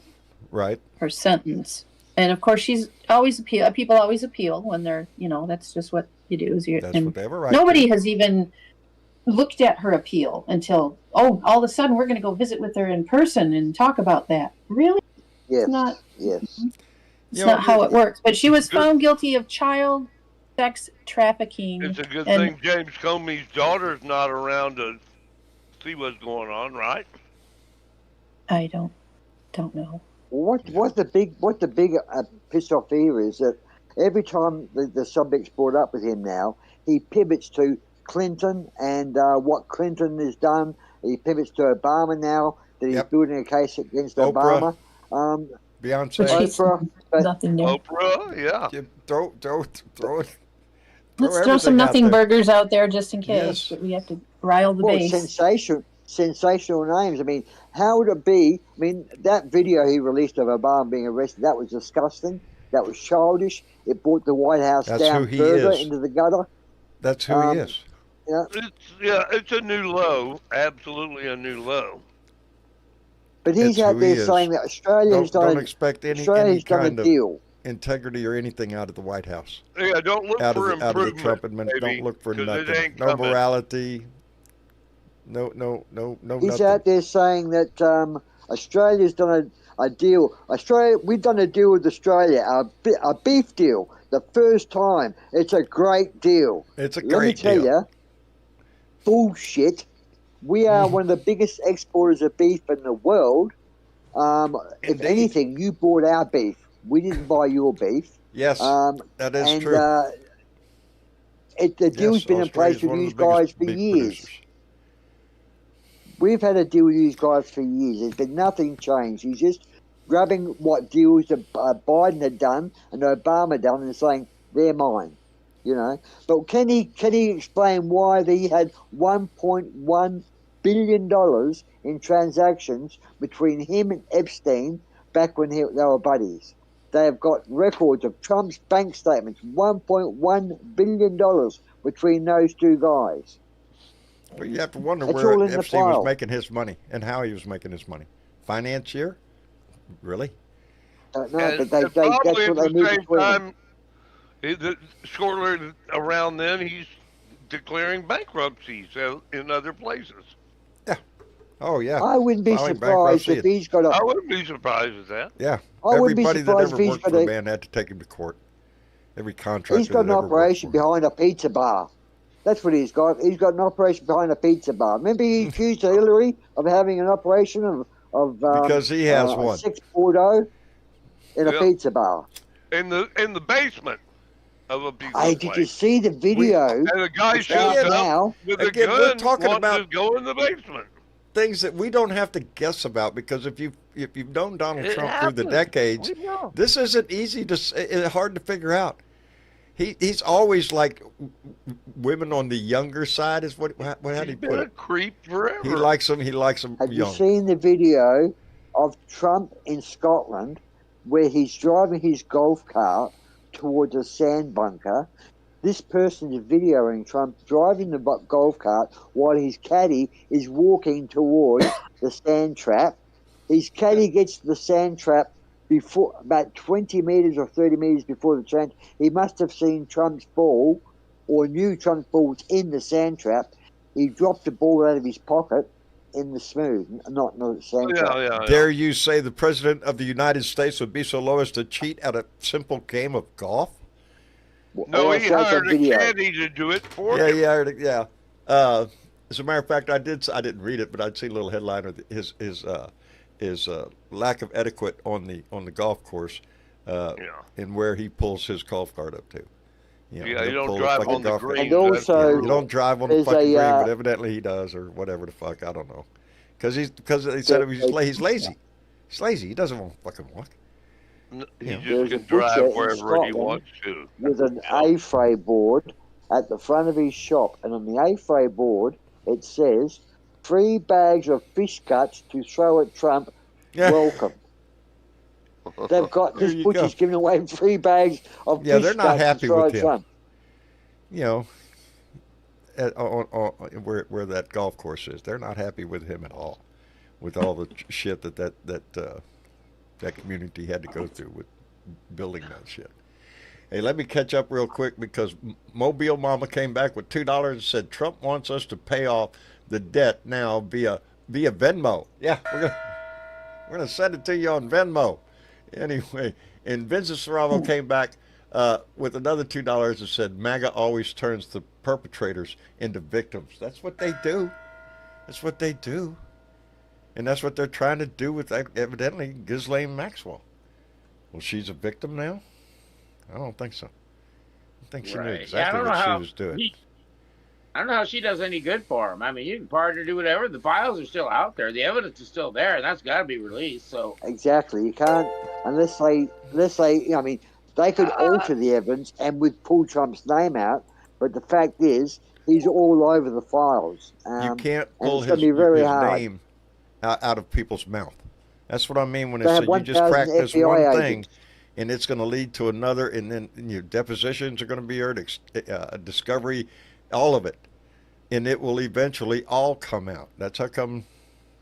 Right. sentence. And of course, she's always appeal. People always appeal when they're, that's just what you do. That's what they have a right nobody to. has even looked at her appeal until, all of a sudden we're going to go visit with her in person and talk about that. Really? Yes. not- Yes. It's You know, not how it works. But she was Good. found guilty of child sex trafficking. It's a good And- thing James Comey's daughter's not around to see what's going on, right? I don't know. What the big piss off here is that every time the subject's brought up with him now, he pivots to Clinton and what Clinton has done. He pivots to Obama now that he's Yep. building a case against Oprah. Obama. Beyonce. But she's Oprah, but nothing new. Oprah, yeah. You throw it. Let's throw some everything out nothing there. burgers out there just in case. Yes. But we have to rile the well, base. sensational names. I mean, how would it be? I mean, that video he released of Obama being arrested, that was disgusting. That was childish. It brought the White House That's down who he further is. into the gutter. That's who he is. Yeah. It's a new low. Absolutely a new low. But he's It's out who there he is. saying that Australia has Don't done, expect any Australia's done a kind of deal. integrity or anything out of the White House. Yeah, don't look Out of for the improvement, Trump administration. baby, Don't look for 'cause it nothing. ain't No coming. morality. No, He's nothing. out there saying that Australia's done a deal. We've done a deal with Australia, a beef deal, the first time. It's a great deal. It's a Let me great tell deal. you, bullshit. We are one of the biggest exporters of beef in the world. If Indeed. anything, you bought our beef. We didn't buy your beef. Yes, that is And true. the deal's Yes, been in Australia's place with one of these the biggest guys for beef years. producers. We've had a deal with these guys for years. There's been nothing changed. He's just grabbing what deals that Biden had done and Obama done and saying they're mine, you know. But can he explain why they had $1.1 billion in transactions between him and Epstein back when they were buddies? They have got records of Trump's bank statements, $1.1 billion between those two guys. Well, you have to wonder It's where all in the Epstein was file. making his money and how he was making his money. Financier? Really? Don't know, And, but that's probably what at they the move same between them. time, shortly around then, he's declaring bankruptcies in other places. Yeah. Oh, yeah. I wouldn't be Filing surprised bankruptcy. if he's got a. I wouldn't be surprised at that. Yeah. I wouldn't be Everybody that surprised ever if he's worked got for a a. man had to take him to court. Every contractor He's got that an ever worked operation for him. behind a pizza bar. That's what he's got. He's got an operation behind a pizza bar. Remember, he accused Hillary of having an operation of Because he has a one. sex Bordeaux in a Yeah. pizza bar. In the basement of a pizza Hey, place. did you see the video? And the guy It's shows out up now. with a Again, we're gun, talking wanting about- to go in the basement. Things that we don't have to guess about because if you've known Donald It Trump through the happens. decades, We know. this isn't easy to hard to figure out. He's always like women on the younger side is how do He's you been put a it? creep forever. He likes them Have you young. seen the video of Trump in Scotland where he's driving his golf cart towards a sand bunker? This person is videoing Trump driving the golf cart while his caddy is walking towards the sand trap. His caddy gets to the sand trap before about 20 meters or 30 meters before the sand. He must have seen Trump's ball or knew Trump's ball was in the sand trap. He dropped the ball out of his pocket in the smooth, not in the sand trap. Yeah. Dare you say the president of the United States would be so low as to cheat at a simple game of golf? No, Well, he that's hired a video. caddy to do it for him. Yeah. As a matter of fact, I didn't read it, but I'd seen a little headline of his lack of etiquette on the golf course, and where he pulls his golf cart up to. Yeah, he'll you don't pull it drive like a on the golf cart. green. And also- You don't drive on the There's fucking green, a, but evidently he does, or whatever the fuck. I don't know, because they said he's lazy. He's lazy. He doesn't want to fucking walk. He Yeah. just There's can a butcher drive in wherever he Scotland wants to. with an A-fray board at the front of his shop, and on the A-fray board it says 3 bags of fish guts to throw at Trump. Yeah. Welcome. They've got There this you butcher's go. giving away 3 bags of Yeah, fish they're not guts happy to throw with at him. Trump. You know, on where that golf course is, they're not happy with him at all, with all the shit that community had to go through with building that shit. Hey, let me catch up real quick because Mobile Mama came back with $2 and said Trump wants us to pay off the debt now via Venmo. Yeah, we're gonna send it to you on Venmo. Anyway, and Vincent Serravo came back with another $2 and said MAGA always turns the perpetrators into victims. That's what they do. That's what they do. And that's what they're trying to do with evidently Ghislaine Maxwell. Well, she's a victim now? I don't think so. I think she knew Right. exactly Yeah, I don't know what she how was doing. I don't know how she does any good for him. I mean, you can pardon her, do whatever. The files are still out there. The evidence is still there, and that's got to be released. So Exactly. You can't unless they. I mean, they could alter the evidence and would pull Trump's name out. But the fact is, he's all over the files. You can't and pull it's his gonna be very his hard. name out of people's mouth. That's what I mean when They they have say you just 1,000 crack this FBI one thing, agents. and it's going to lead to another, and then your depositions are going to be heard, discovery, all of it, and it will eventually all come out. That's how come.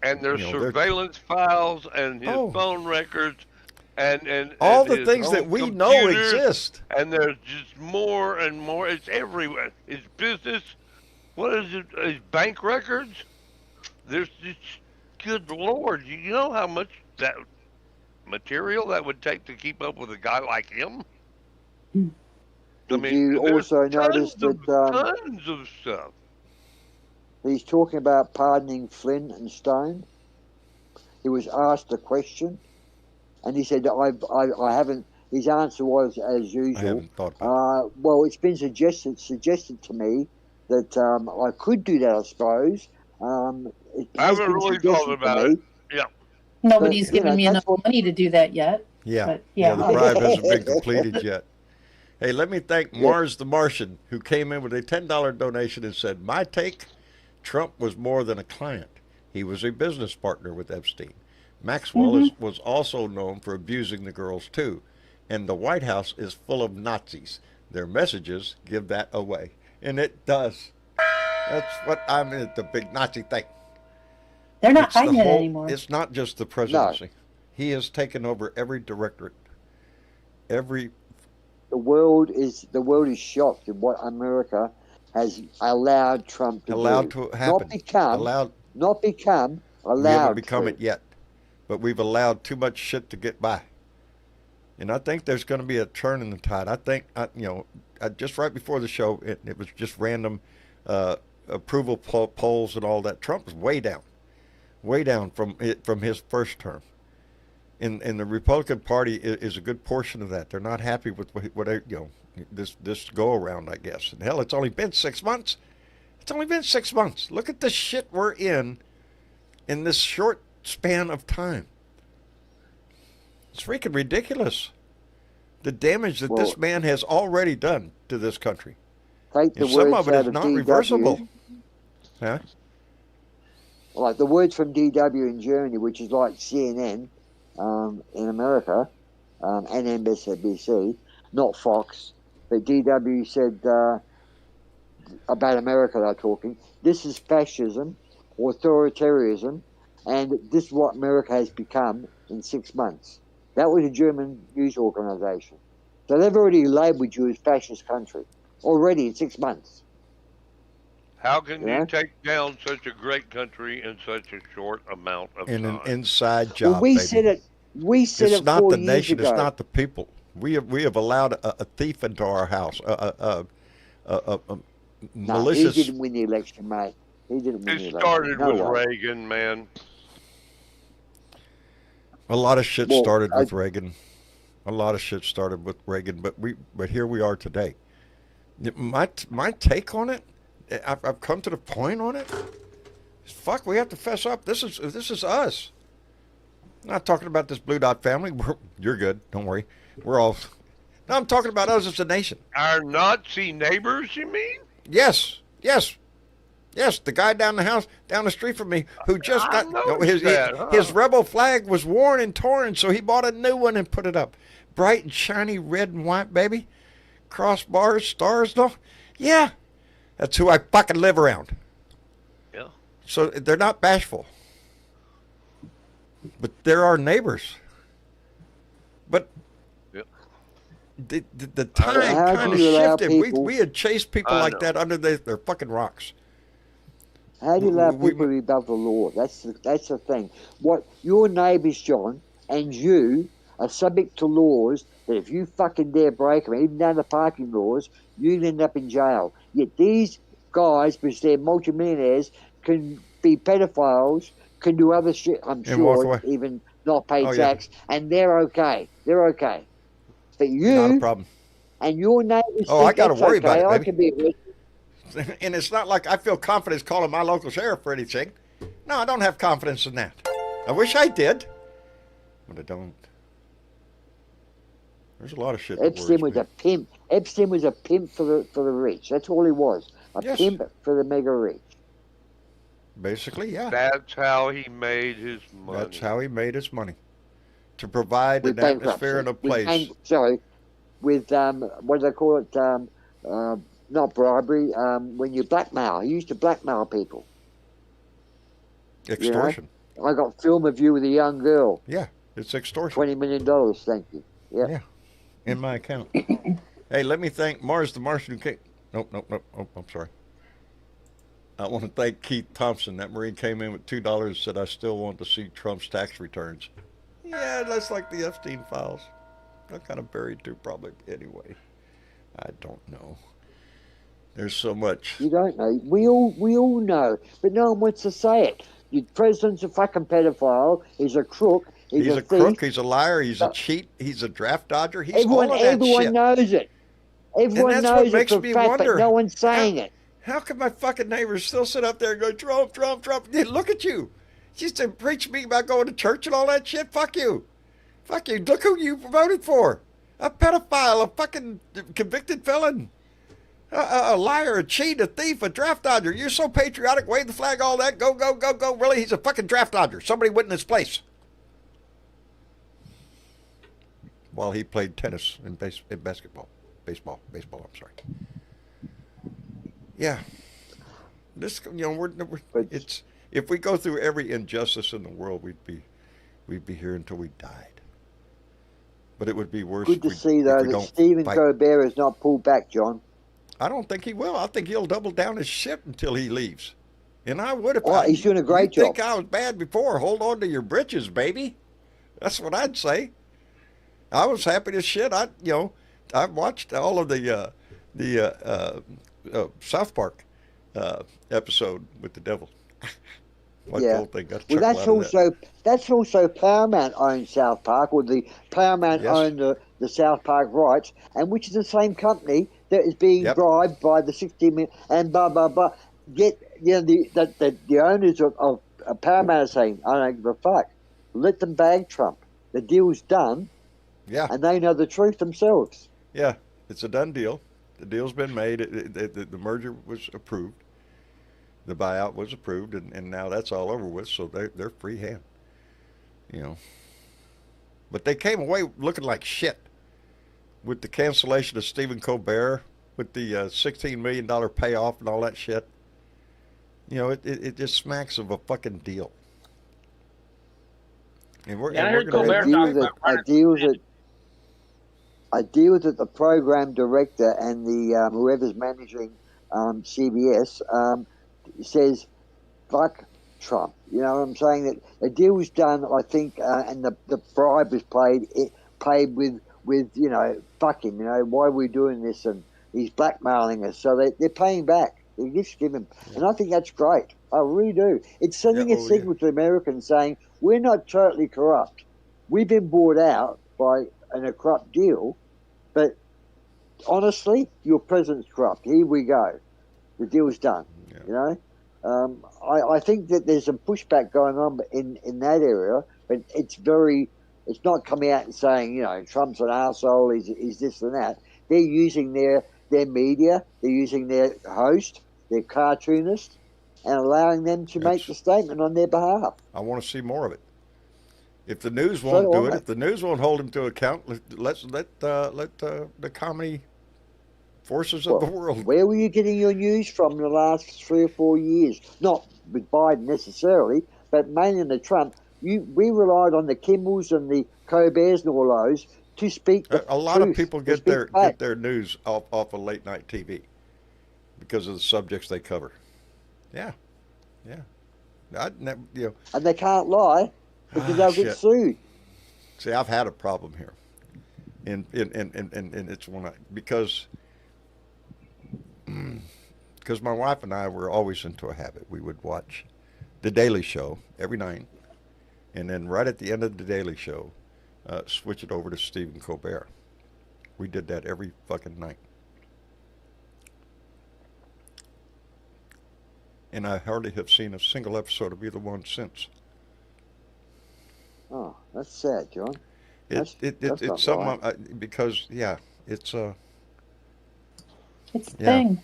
And there's You know, they're- surveillance files and his Oh. phone records and All and the his things that own we know computers, exist. And there's just more and more. It's everywhere. His business. What is it? His bank records. there's just, good Lord, you know how much that material that would take to keep up with a guy like him? I Did mean, you there's also notice that tons of stuff. he's talking about pardoning Flynn and Stone? He was asked a question, and he said, I haven't. His answer was, as usual, I haven't thought about well, it's been suggested to me that I could do that, I suppose. It I has haven't been really thought suggested to about me. it. Yeah. Nobody's But, you given know, me enough that's what- money to do that yet. Yeah. But Yeah, yeah, the bribe hasn't been completed yet. Hey, let me thank Mars the Martian, who came in with a $10 donation and said, my take, Trump was more than a client. He was a business partner with Epstein. Maxwell was also known for abusing the girls, too. And the White House is full of Nazis. Their messages give that away. And it does. That's what I mean, the big Nazi thing. they're not It's the hiding it whole, anymore. it's not just the presidency. He has taken over every directorate, every The world is shocked at what America has allowed Trump to allowed do. to happen. Not become, We allowed haven't become to. it yet, but we've allowed too much shit to get by. And I think there's going to be a turn in the tide. I think, just right before the show, it was just random approval polls and all that. Trump was way down from his first term. And the Republican Party is a good portion of that. They're not happy with this go around, I guess. And hell, it's only been 6 months. It's only been 6 months. Look at the shit we're in this short span of time. It's freaking ridiculous. The damage that this man has already done to this country. Take the And some words of it out is of not DW. reversible. Huh? Like the words from DW in Germany, which is like CNN in America, and MSNBC, not Fox, but DW said about America they're talking, this is fascism, authoritarianism, and this is what America has become in 6 months. That was a German news organization. So they've already labeled you as fascist country already in 6 months. How can Yeah. you take down such a great country in such a short amount of In time? an inside job, Well, we baby. said it. We said It's it not 4 the years nation. ago. It's not the people. We have allowed a thief into our house. A No, malicious. he didn't win the election, mate. He didn't win the It election. started No with way. Reagan, man. A lot of shit Well, started with Reagan. A lot of shit started with Reagan, but here we are today. My take on it, I've come to the point on it. Fuck, we have to fess up. This is us. I'm not talking about this Blue Dot family. You're good. Don't worry. We're all. No, I'm talking about us as a nation. Our Nazi neighbors, you mean? Yes. The guy down the street from me, who just I got noticed that, huh? his rebel flag was worn and torn, so he bought a new one and put it up, bright and shiny, red and white, baby, crossbars, stars, no, yeah, that's who I fucking live around. Yeah. So they're not bashful, but they're our neighbors. But Yep. the time How kind do of you allow shifted. people- We had chased people I like know. that under their fucking rocks. How do you allow We- people to be above the law? That's the thing. What your neighbours, John, and you are subject to laws that if you fucking dare break them, even down the parking laws, you'd end up in jail. Yet these guys, because they're multimillionaires, can be pedophiles, can do other shit, I'm And walk sure, away. even not pay Oh, yeah. tax, and they're okay. They're okay. But Not a you problem. and your neighbours Oh, I think gotta that's worry okay. about it, I baby. can be arrested. And it's not like I feel confidence calling my local sheriff for anything. No, I don't have confidence in that. I wish I did, but I don't. There's a lot of shit that Epstein was worries me. a pimp. Epstein was a pimp for the rich. That's all he was. A Yes. pimp for the mega rich. Basically, yeah. That's how he made his money. That's how he made his money. To provide With an atmosphere and a place. With what do they call it? Not bribery. When you blackmail, he used to blackmail people. Extortion. I got film of you with a young girl. Yeah, it's extortion. $20 million. Thank you. Yep. Yeah. In my account. Hey, let me thank Mars the Martian who came. Nope. Oh, I'm sorry. I want to thank Keith Thompson. That Marine came in with $2 and said, I still want to see Trump's tax returns. Yeah, that's like the Epstein files. They're kind of buried too, probably, anyway. I don't know. There's so much. You don't know. We all know, but no one wants to say it. The president's a fucking pedophile. He's a crook. He's a thief. Crook. He's a liar. He's a cheat. He's a draft dodger. He's everyone, all of that everyone shit. knows it. Everyone and that's knows what makes it for me a fact, wonder. but no one's saying it. How can my fucking neighbors still sit up there and go, Trump, Trump, Trump? Yeah, look at you. You used to preach me about going to church and all that shit. Fuck you. Fuck you. Look who you voted for. A pedophile, a fucking convicted felon. A liar, a cheat, a thief, a draft dodger. You're so patriotic, wave the flag, all that. Go, go, go, go. Really, he's a fucking draft dodger. Somebody went in his place while he played tennis and basketball. Baseball, I'm sorry. Yeah. This, it's, if we go through every injustice in the world, we'd be here until we died. But it would be worse. Good to see, though, that Stephen Colbert has not pulled back, John. I don't think he will. I think he'll double down his shit until he leaves. And I would if he's doing a great job. You think I was bad before? Hold on to your britches, baby. That's what I'd say. I was happy as shit. I watched all of the South Park episode with the devil. Well, that's also Paramount owns South Park, or the Paramount own the South Park rights, and which is the same company that is being bribed by the 60 million and blah blah blah. Yet the owners of Paramount are saying, I don't give a fuck. Let them bag Trump. The deal's done. Yeah, and they know the truth themselves. Yeah, it's a done deal. The deal's been made. The merger was approved. The buyout was approved, and now that's all over with. So they're free hand, But they came away looking like shit with the cancellation of Stephen Colbert, with the $16 million payoff and all that shit. It just smacks of a fucking deal. And I heard Colbert talk about I deal with the program director and the whoever's managing CBS says, fuck Trump. You know what I'm saying? That the deal was done, I think, and the bribe was paid with fuck him. Why are we doing this? And he's blackmailing us. So they're paying back. They just give him, and I think that's great. I really do. It's sending a signal to Americans saying we're not totally corrupt. We've been bought out by a corrupt deal, but honestly, your president's corrupt. Here we go. The deal's done. Yeah. I think that there's some pushback going on in that area, but it's not coming out and saying, Trump's an arsehole, he's this and that. They're using their media, they're using their host, their cartoonist, and allowing them to make the statement on their behalf. I want to see more of it. If the news won't do it, if the news won't hold him to account, let the comedy forces of the world. Where were you getting your news from in the last 3 or 4 years? Not with Biden necessarily, but mainly the Trump. We relied on the Kimmels and the Colberts and all those to speak the A lot truth, of people get their news off of late night TV because of the subjects they cover. Yeah. And they can't lie because they'll get sued. See, I've had a problem here, and it's because my wife and I were always into a habit. We would watch The Daily Show every night, and then right at the end of The Daily Show, switch it over to Stephen Colbert. We did that every fucking night. And I hardly have seen a single episode of either one since. Oh, that's sad, John. It's something because it's a thing.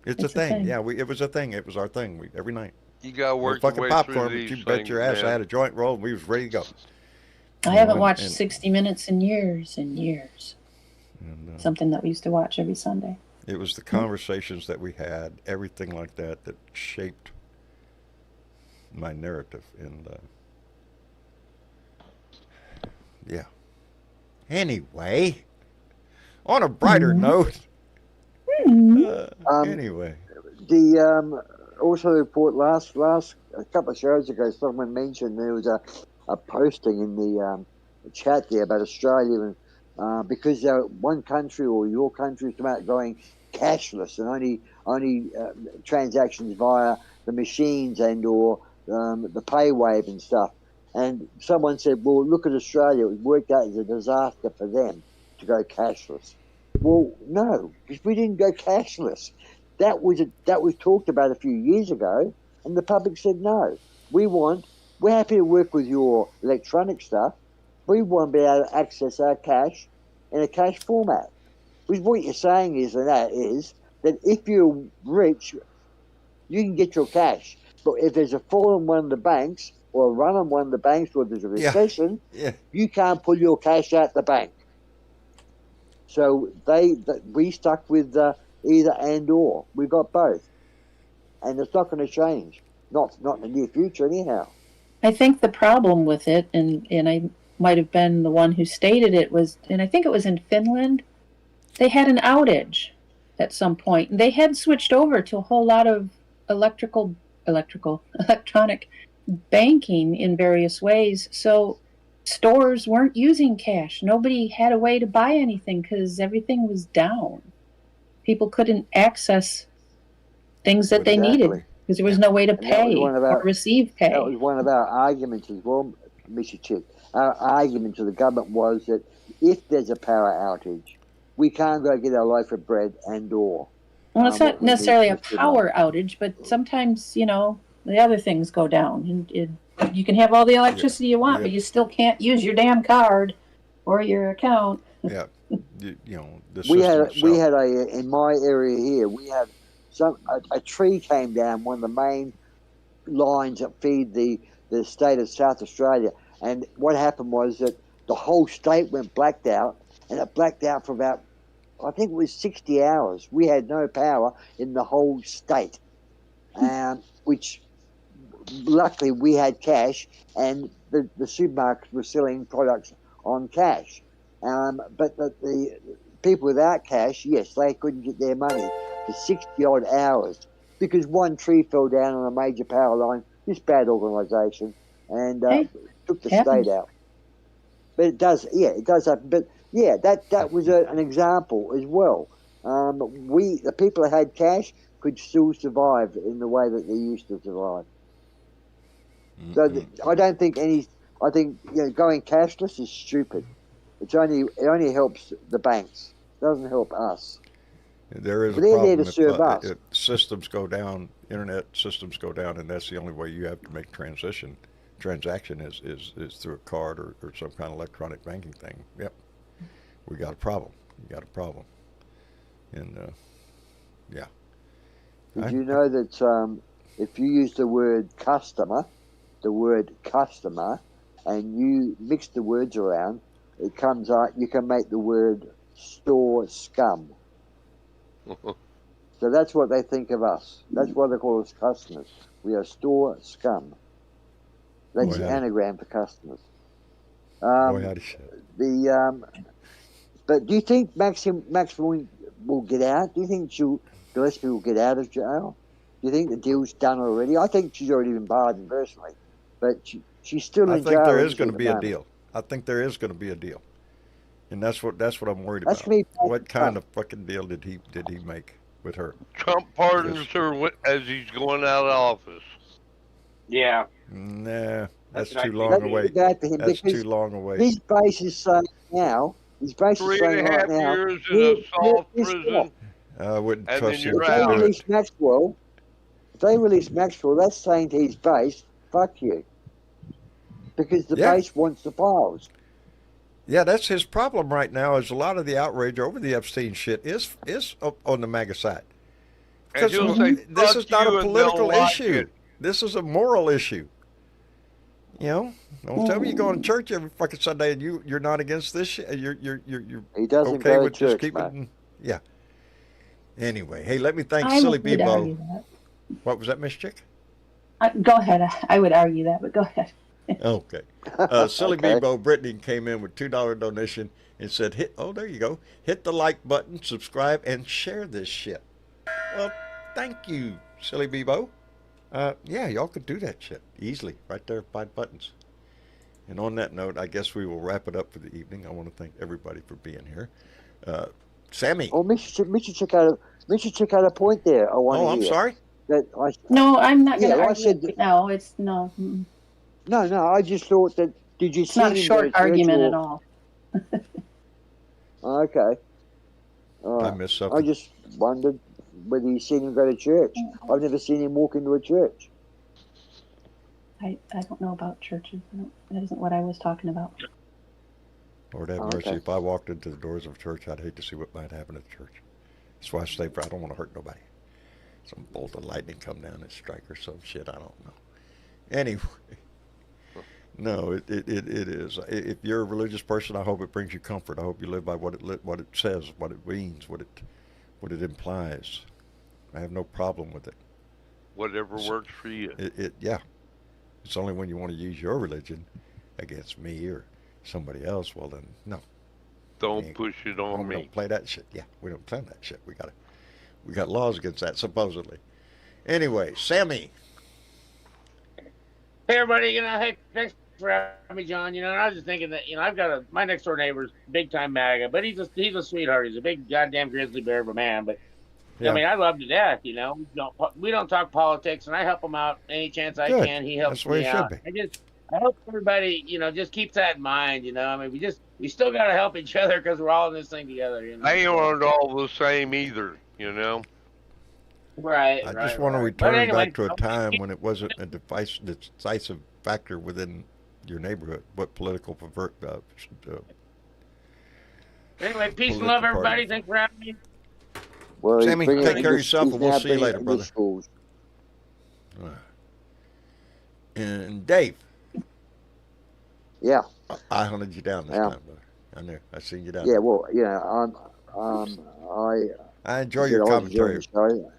It's a thing. Yeah, it was a thing. It was our thing. Every night. You gotta work fucking your way popcorn, through but you these bet things, your ass man. I had a joint roll and we was ready to go. I haven't watched 60 Minutes in years and years. And, something that we used to watch every Sunday. It was the conversations that we had, everything like that shaped my narrative. And Anyway, on a brighter note. Anyway, also report last a couple of shows ago, someone mentioned there was a posting in the chat there about Australia, and because one country or your country is about going cashless and only transactions via the machines and or the pay wave and stuff. And someone said, well, look at Australia. It worked out as a disaster for them to go cashless. Well, no, because we didn't go cashless. That was talked about a few years ago, and the public said no. We're happy to work with your electronic stuff. We want to be able to access our cash in a cash format. Because what you're saying is that if you're rich, you can get your cash. But if there's a fall in one of the banks or a run on one of the banks or there's a recession, you can't pull your cash out the bank. So we stuck with either and or. We got both. And it's not going to change. Not in the near future anyhow. I think the problem with it, and I might have been the one who stated it, was, and I think it was in Finland, they had an outage at some point. And they had switched over to a whole lot of electronic banking in various ways. So stores weren't using cash. Nobody had a way to buy anything because everything was down. People couldn't access things that they needed because there was no way to pay or receive pay. That was one of our arguments as well, Mr. Chick. Our argument to the government was that if there's a power outage, we can't go get our loaf of bread and or. Well, it's not necessarily a power outage, but sometimes, the other things go down. And you can have all the electricity you want, but you still can't use your damn card or your account. Yeah. We had in my area here, we had a tree came down, one of the main lines that feed the state of South Australia. And what happened was that the whole state went blacked out, and it blacked out for about, I think it was 60 hours. We had no power in the whole state, which luckily we had cash, and the supermarkets were selling products on cash. But the people without cash, yes, they couldn't get their money for 60 odd hours because one tree fell down on a major power line. This bad organisation, and took the state out. But it does happen. But yeah, that was an example as well. The people that had cash could still survive in the way that they used to survive. So I don't think I think going cashless is stupid. It only helps the banks. It doesn't help us. There is but a they're problem there to serve us. if systems go down, internet systems go down, and that's the only way you have to make transaction is through a card or some kind of electronic banking thing. Yep, we got a problem. And yeah. Did you know that if you use the word customer, and you mix the words around, it comes out. You can make the word store scum. So that's what they think of us. That's why they call us customers. We are store scum. That's the anagram for customers. But do you think Maxim will get out? Do you think Gillespie will get out of jail? Do you think the deal's done already? I think she's already been pardoned personally, but she's still in jail. I think there is going to be a deal. I think there is going to be a deal, and that's what I'm worried about. What kind of fucking deal did he make with her? Trump pardons her as he's going out of office. Yeah. Nah, that's too long away. That's too long away. His base is saying now. His base is saying right now. 3.5 years in a soft prison. I wouldn't and trust then you you're to out. do it. If they release Maxwell, that's saying to his base, "Fuck you," because the base wants the files. Yeah, that's his problem right now. Is a lot of the outrage over the Epstein shit is on the MAGA side. Because this is not a political issue. This is a moral issue. Don't tell me you go to church every fucking Sunday and you're not against this shit. You're he doesn't okay go with to just church, keeping. Yeah. Anyway, hey, let me thank I Silly would argue Bebo. that. What was that, Miss Chick? Go ahead. I would argue that, but go ahead. Okay. Silly Bebo Brittany came in with $2 donation and said, there you go. Hit the like button, subscribe, and share this shit. Well, thank you, Silly Bebo. Yeah, y'all could do that shit easily right there by buttons. And on that note, I guess we will wrap it up for the evening. I want to thank everybody for being here. Sammy. Oh, Mr. check out a point there. I want to Oh, I'm hear. sorry. That I, No, I'm not going to Yeah, I argue said it right now. It's no. no. I just thought that. Did you It's see not a him short go to church argument at or- all. Okay. All I right. missed I something. just wondered whether you seen him go to church. I've never seen him walk into a church. I don't know about churches. That isn't what I was talking about. Lord have Oh, mercy. okay. If I walked into the doors of a church, I'd hate to see what might happen at the church. That's why I stay. I don't want to hurt nobody. Some bolt of lightning come down and strike or some shit. I don't know. Anyway, no, it is. If you're a religious person, I hope it brings you comfort. I hope you live by what it says, what it means, what it implies. I have no problem with it. Whatever works for you. Yeah. It's only when you want to use your religion against me or somebody else. Well, then no. Don't push it on We me. don't play that shit. Yeah, we don't play that shit. We got laws against that supposedly. Anyway, Sammy. Hey everybody, hey, thanks for having me, John. And I was just thinking that, I've got my next door neighbor's big time MAGA, but he's a sweetheart. He's a big goddamn grizzly bear of a man. But Yeah. I mean, I love him to death. We don't talk politics, and I help him out any chance I Good. can. He helps That's the way me it should out. be. I hope everybody, just keeps that in mind. I mean, we still got to help each other because we're all in this thing together. They aren't all the same either, Right. I right, just want to right. return But anyway, back to a time when it wasn't a decisive factor within your neighborhood. What political Anyway, peace and political love, everybody. party. Thanks for having me. Well, he's Sammy, bringing take it care of into- yourself, he's and we'll now see you bringing later, it into brother. schools. And Dave, Yeah. I hunted you down this Yeah. time, brother. I knew. I seen you down. Yeah. there. Well, I enjoy said your I was commentary. enjoying the show.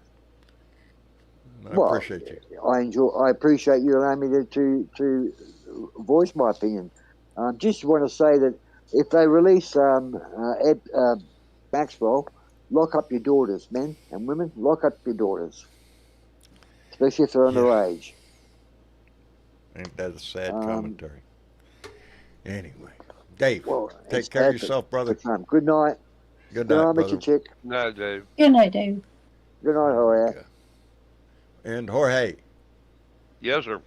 I Well, appreciate you. I appreciate you allowing me to voice my opinion. Just want to say that if they release Ed Maxwell, lock up your daughters, men and women. Lock up your daughters, especially if they're underage. Ain't that a sad Um, commentary? Anyway, Dave, Well, take it's care of bad yourself, brother. for time. Good night. Good Good night, night, brother. Mr. Chick. No, Dave. Good night, Dave. Good night, Jorge. And Jorge. Yes, sir.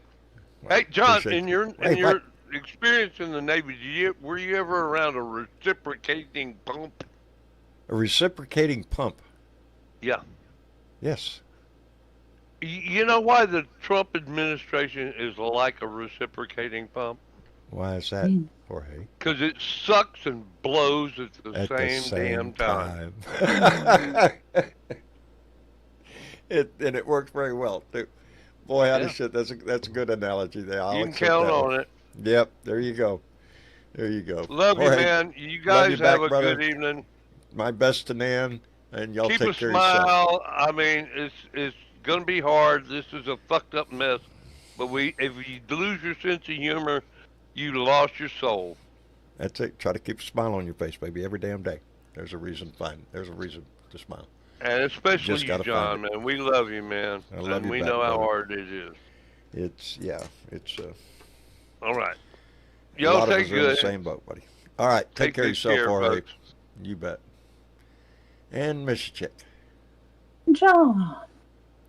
Well, Hey, John, appreciate in you. your Hey, your experience in the Navy, were you ever around a reciprocating pump? a reciprocating pump. Yeah. Yes. You know why the Trump administration is like a reciprocating pump? Why is that, Jorge? Because it sucks and blows at the At same the same damn time. time. And it works very well too. Boy, how Yeah. the shit. That's a good analogy there. I'll You can accept count that on one. it. Yep. There you go. There you go. Love you, Jorge, man. You love guys you have back, a brother. good evening. My best to Nan, and y'all Keep take a care of yourself. smile. I mean, it's gonna be hard. This is a fucked up mess. But if you lose your sense of humor, you lost your soul. That's it. Try to keep a smile on your face, baby, every damn day. There's a reason. There's a reason to smile. And especially Just you, gotta John, find man. We love you, man. I love and you we back, know how brother. hard it is. It's All right. a Y'all lot of take us are in the good. same boat, buddy. All right, take care of good yourself, care, Jorge. folks. You bet. And Miss Chick. John,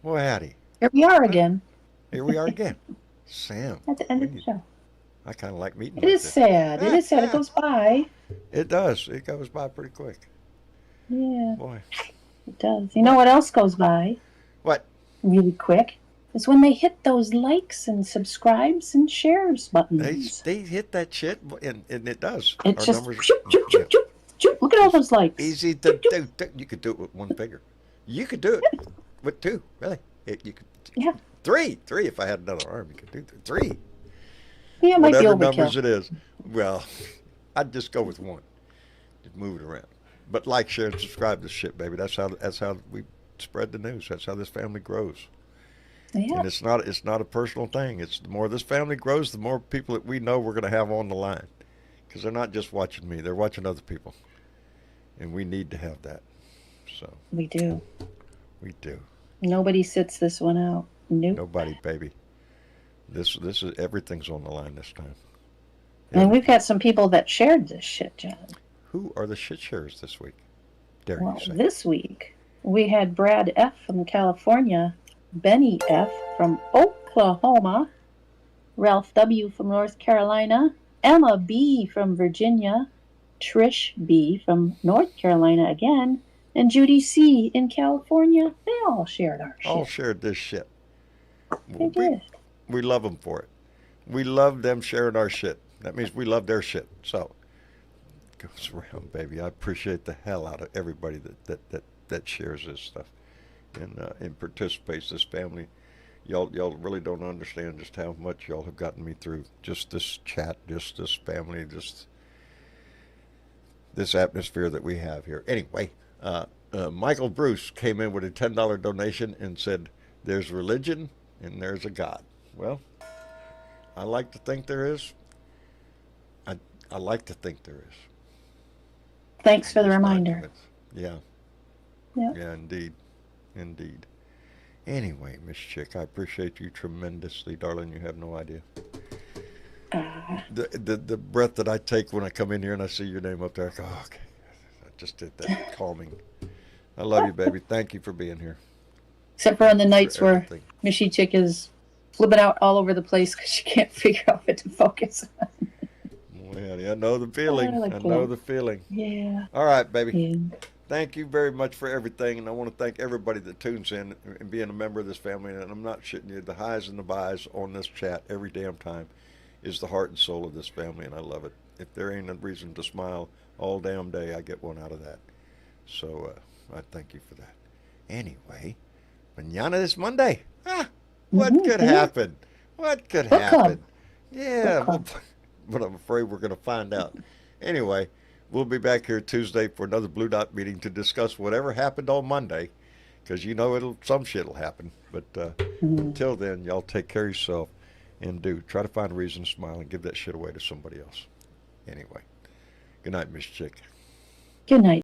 Well, howdy. here we are again Here we are again. Sam. at the end we of the need- show. I kind of like meeting It like is this. sad. It is sad. It goes by. It does. It goes by pretty quick. Yeah, Boy. it does. You know what else goes by What? really quick? Is when they hit those likes and subscribes and shares They buttons. they hit that shit, and it does. It Our just numbers. shoop, shoop, Yeah. shoop, shoop, shoop. Look at all those likes. Easy to do. You could do it with one finger. You could do it with two. Really? You could. Yeah. Three if I had another arm. You could do three. Yeah, it might be Whatever numbers overkill. it is. Well, I'd just go with one. Just move it around. But like, share, and subscribe to this shit, baby. That's how we spread the news. That's how this family grows. Yeah. And it's not a personal thing. It's the more this family grows, the more people that we know we're going to have on the line. Because they're not just watching me. They're watching other people. And we need to have that. So We do. we do. Nobody sits this one out. Nope. Nobody, baby. This is everything's on the line this time. And we've got some people that shared this shit, John. Who are the shit sharers this week? Dare Well, you say? this week we had Brad F. from California, Benny F. from Oklahoma, Ralph W. from North Carolina, Emma B. from Virginia, Trish B. from North Carolina again, and Judy C. in California. They all shared our shit. All shared this shit. They did. We love them for it. We love them sharing our shit. That means we love their shit. So it goes around, baby. I appreciate the hell out of everybody that shares this stuff and participates. This family, y'all really don't understand just how much y'all have gotten me through. Just this chat, just this family, just this atmosphere that we have here. Anyway, Michael Bruce came in with a $10 donation and said, "There's religion and there's a God." Well, I like to think there is. I like to think there is. Thanks for the These reminder. documents. Yeah. Yeah. Yeah, indeed. Indeed. Anyway, Miss Chick, I appreciate you tremendously, darling. You have no idea. The breath that I take when I come in here and I see your name up there, I go, oh, okay. I just did that calming. I love you, baby. Thank you for being here. Except for on the nights where everything. Missy Chick is flipping out all over the place because she can't figure out what to focus on. Well, I know the feeling. I like I know that. the feeling. Yeah. All right, baby. Yeah. Thank you very much for everything, and I want to thank everybody that tunes in and being a member of this family. And I'm not shitting you. The highs and the buys on this chat every damn time is the heart and soul of this family, and I love it. If there ain't a reason to smile all damn day, I get one out of that. So I thank you for that. Anyway, mañana is Monday. What could happen? What could Book happen? club. Yeah, Book club. but I'm afraid we're going to find out. Anyway, we'll be back here Tuesday for another Blue Dot meeting to discuss whatever happened on Monday, because you know some shit will happen. But until then, y'all take care of yourself and try to find a reason to smile and give that shit away to somebody else. Anyway, good night, Miss Chick. Good night.